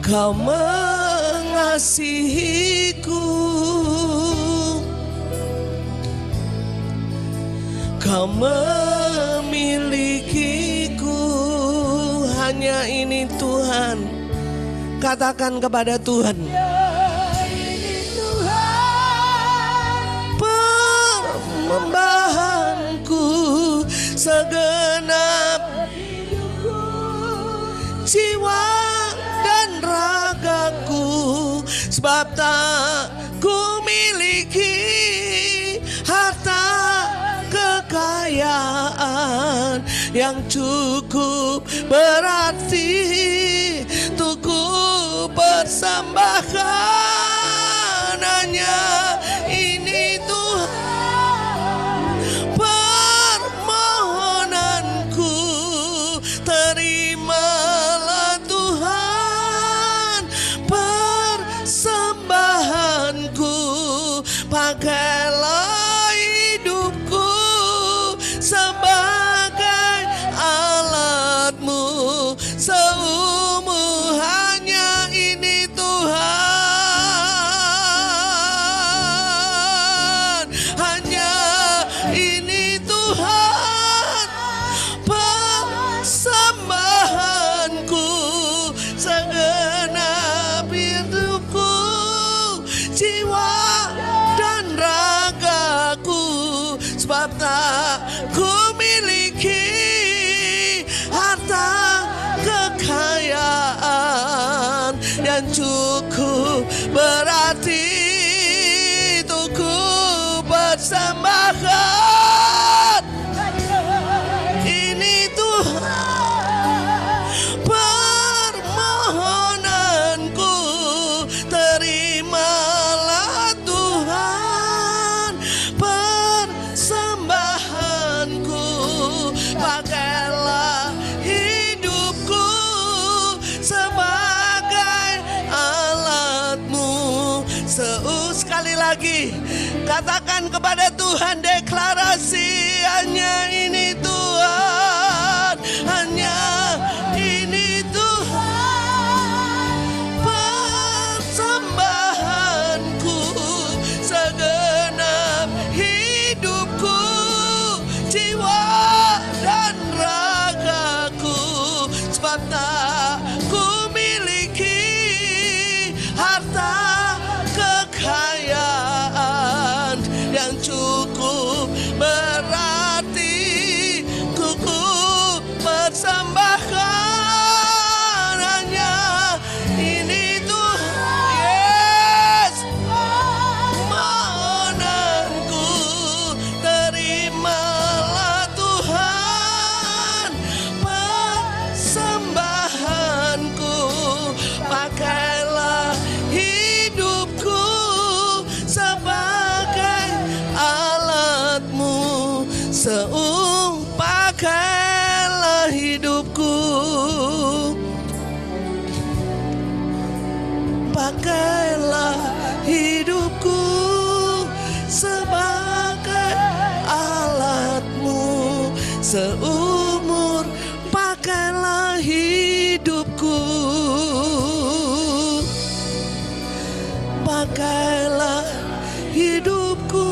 Kau mengasihiku, Kau memilikiku. Hanya ini Tuhan. Katakan kepada Tuhan, persembahanku, segenap jiwa dan ragaku, sebab tak ku miliki harta kekayaan yang cukup berarti untuk ku persembahkan. Hanya ini Tuhan permohonanku, terimalah Tuhan persembahanku, pakailah hidupku sebagai alatmu seumur. Hanya ini Tuhan Katakan kepada Tuhan, deklarasi, hanya ini Tuhan, hanya ini Tuhan. Persembahanku, segenap hidupku, jiwa dan ragaku, sebab tak ku miliki harta kekayaan yang cukup berarti ku persembahkan hanya ini Tuhan. Yes, mohonanku, terimalah Tuhan persembahanku, pakailah hidupku sebagai alatmu, pakailah hidupku, pakailah hidupku sebagai alatmu, seumur pakailah hidupku, pakailah hidupku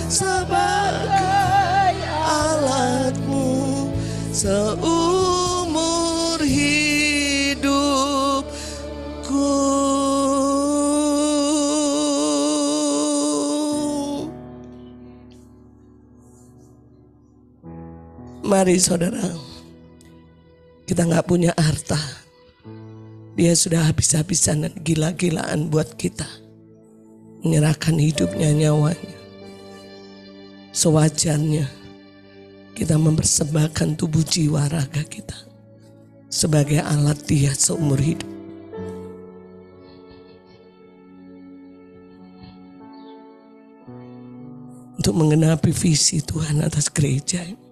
sebagai alatmu, seumur hidupku. Mari saudara, kita gak punya harta. Dia sudah habis-habisan dan gila-gilaan buat kita, menyerahkan hidupnya, nyawanya. Sewajarnya kita mempersembahkan tubuh, jiwa, raga kita sebagai alat Dia seumur hidup. Untuk menggenapi visi Tuhan atas gereja ini.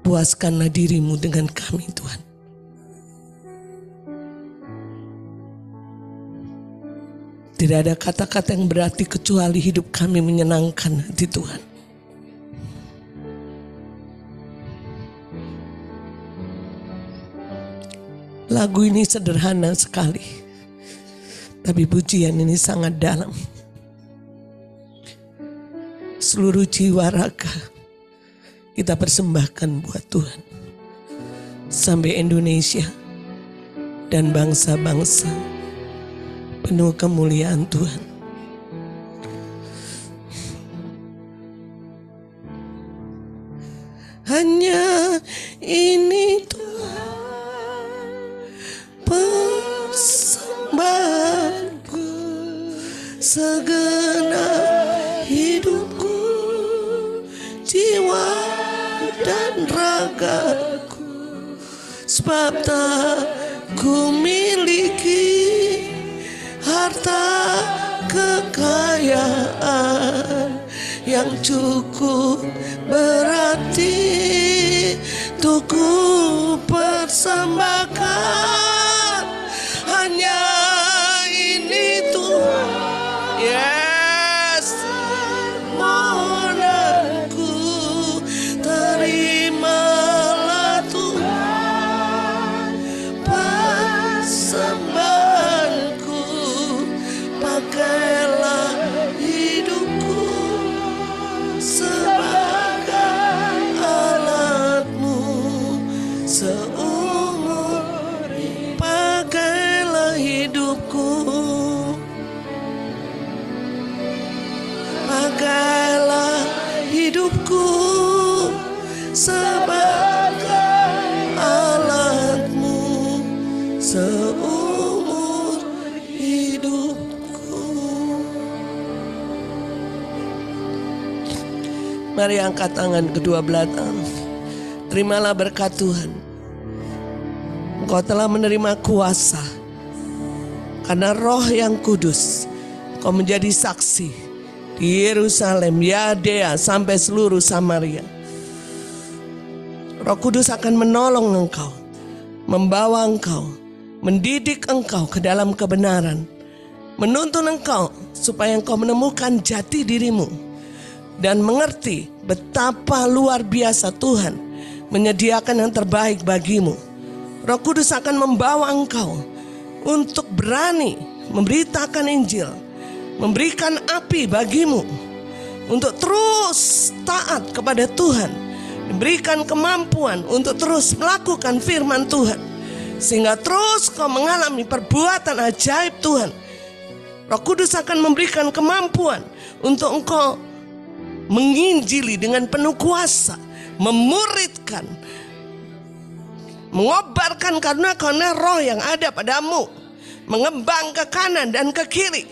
Puaskanlah dirimu dengan kami Tuhan. Tidak ada kata-kata yang berarti kecuali hidup kami menyenangkan hati Tuhan. Lagu ini sederhana sekali, tapi pujian ini sangat dalam. Seluruh jiwa raga kita persembahkan buat Tuhan, sampai Indonesia dan bangsa-bangsa penuh kemuliaan Tuhan. Hanya ini Tuhan persembahanku, segenap hidupku, jiwa dan ragaku, sebab tak ku miliki harta kekayaan yang cukup berarti untuk ku persembahkan hanya ini Tuhan. Yes, mohonanku, terimalah Tuhan persembahanku, pakailah hidupku sebagai alatmu seumur, pakailah hidupku, pakailah hidupku sebagai alatmu seumur hidupku. Mari angkat tangan kedua belah tangan. Terimalah berkat Tuhan. Engkau telah menerima kuasa karena Roh yang Kudus. Engkau menjadi saksi di Yerusalem, Yudea, sampai seluruh Samaria. Roh Kudus akan menolong engkau, membawa engkau, mendidik engkau ke dalam kebenaran, menuntun engkau supaya engkau menemukan jati dirimu dan mengerti betapa luar biasa Tuhan menyediakan yang terbaik bagimu. Roh Kudus akan membawa engkau untuk berani memberitakan Injil, memberikan api bagimu untuk terus taat kepada Tuhan, diberikan kemampuan untuk terus melakukan firman Tuhan, sehingga terus kau mengalami perbuatan ajaib Tuhan. Roh Kudus akan memberikan kemampuan untuk engkau menginjili dengan penuh kuasa, memuridkan, mengobarkan karena roh yang ada padamu, mengembang ke kanan dan ke kiri.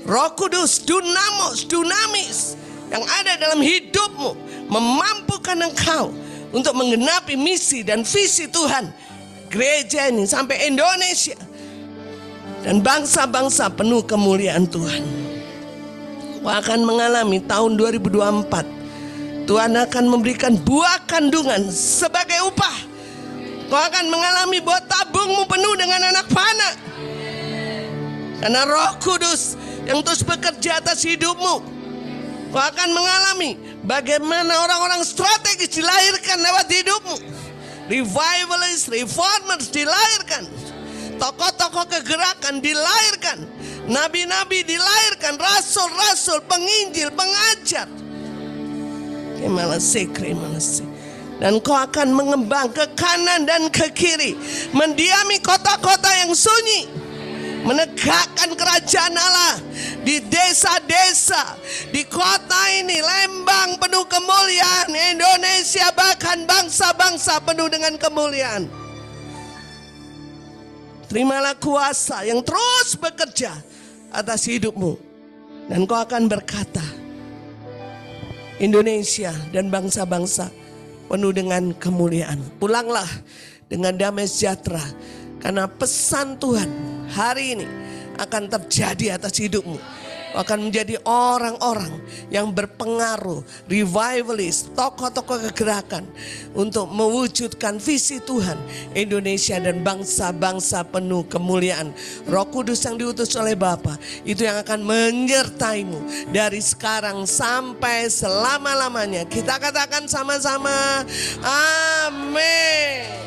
Roh Kudus, dunamis yang ada dalam hidupmu, memampukan engkau untuk menggenapi misi dan visi Tuhan gereja ini sampai Indonesia dan bangsa-bangsa penuh kemuliaan Tuhan. Kau akan mengalami tahun 2024, Tuhan akan memberikan buah kandungan sebagai upah. Kau akan mengalami bahwa tabungmu penuh dengan anak panah, karena Roh Kudus yang terus bekerja atas hidupmu. Kau akan mengalami bagaimana orang-orang strategis dilahirkan lewat hidupmu. Revivalist, reformers dilahirkan. Tokoh-tokoh kegerakan dilahirkan. Nabi-nabi dilahirkan. Rasul-rasul, penginjil, pengajar. Dan kau akan mengembang ke kanan dan ke kiri, mendiami kota-kota yang sunyi, menegakkan kerajaan Allah di desa-desa, di kota ini, Lembang penuh kemuliaan, Indonesia bahkan bangsa-bangsa penuh dengan kemuliaan. Terimalah kuasa yang terus bekerja atas hidupmu, dan kau akan berkata, Indonesia dan bangsa-bangsa penuh dengan kemuliaan. Pulanglah dengan damai sejahtera, karena pesan Tuhan hari ini akan terjadi atas hidupmu. Akan menjadi orang-orang yang berpengaruh, revivalist, tokoh-tokoh kegerakan untuk mewujudkan visi Tuhan Indonesia dan bangsa-bangsa penuh kemuliaan. Roh Kudus yang diutus oleh Bapa itu yang akan menyertaimu dari sekarang sampai selama-lamanya. Kita katakan sama-sama, amin.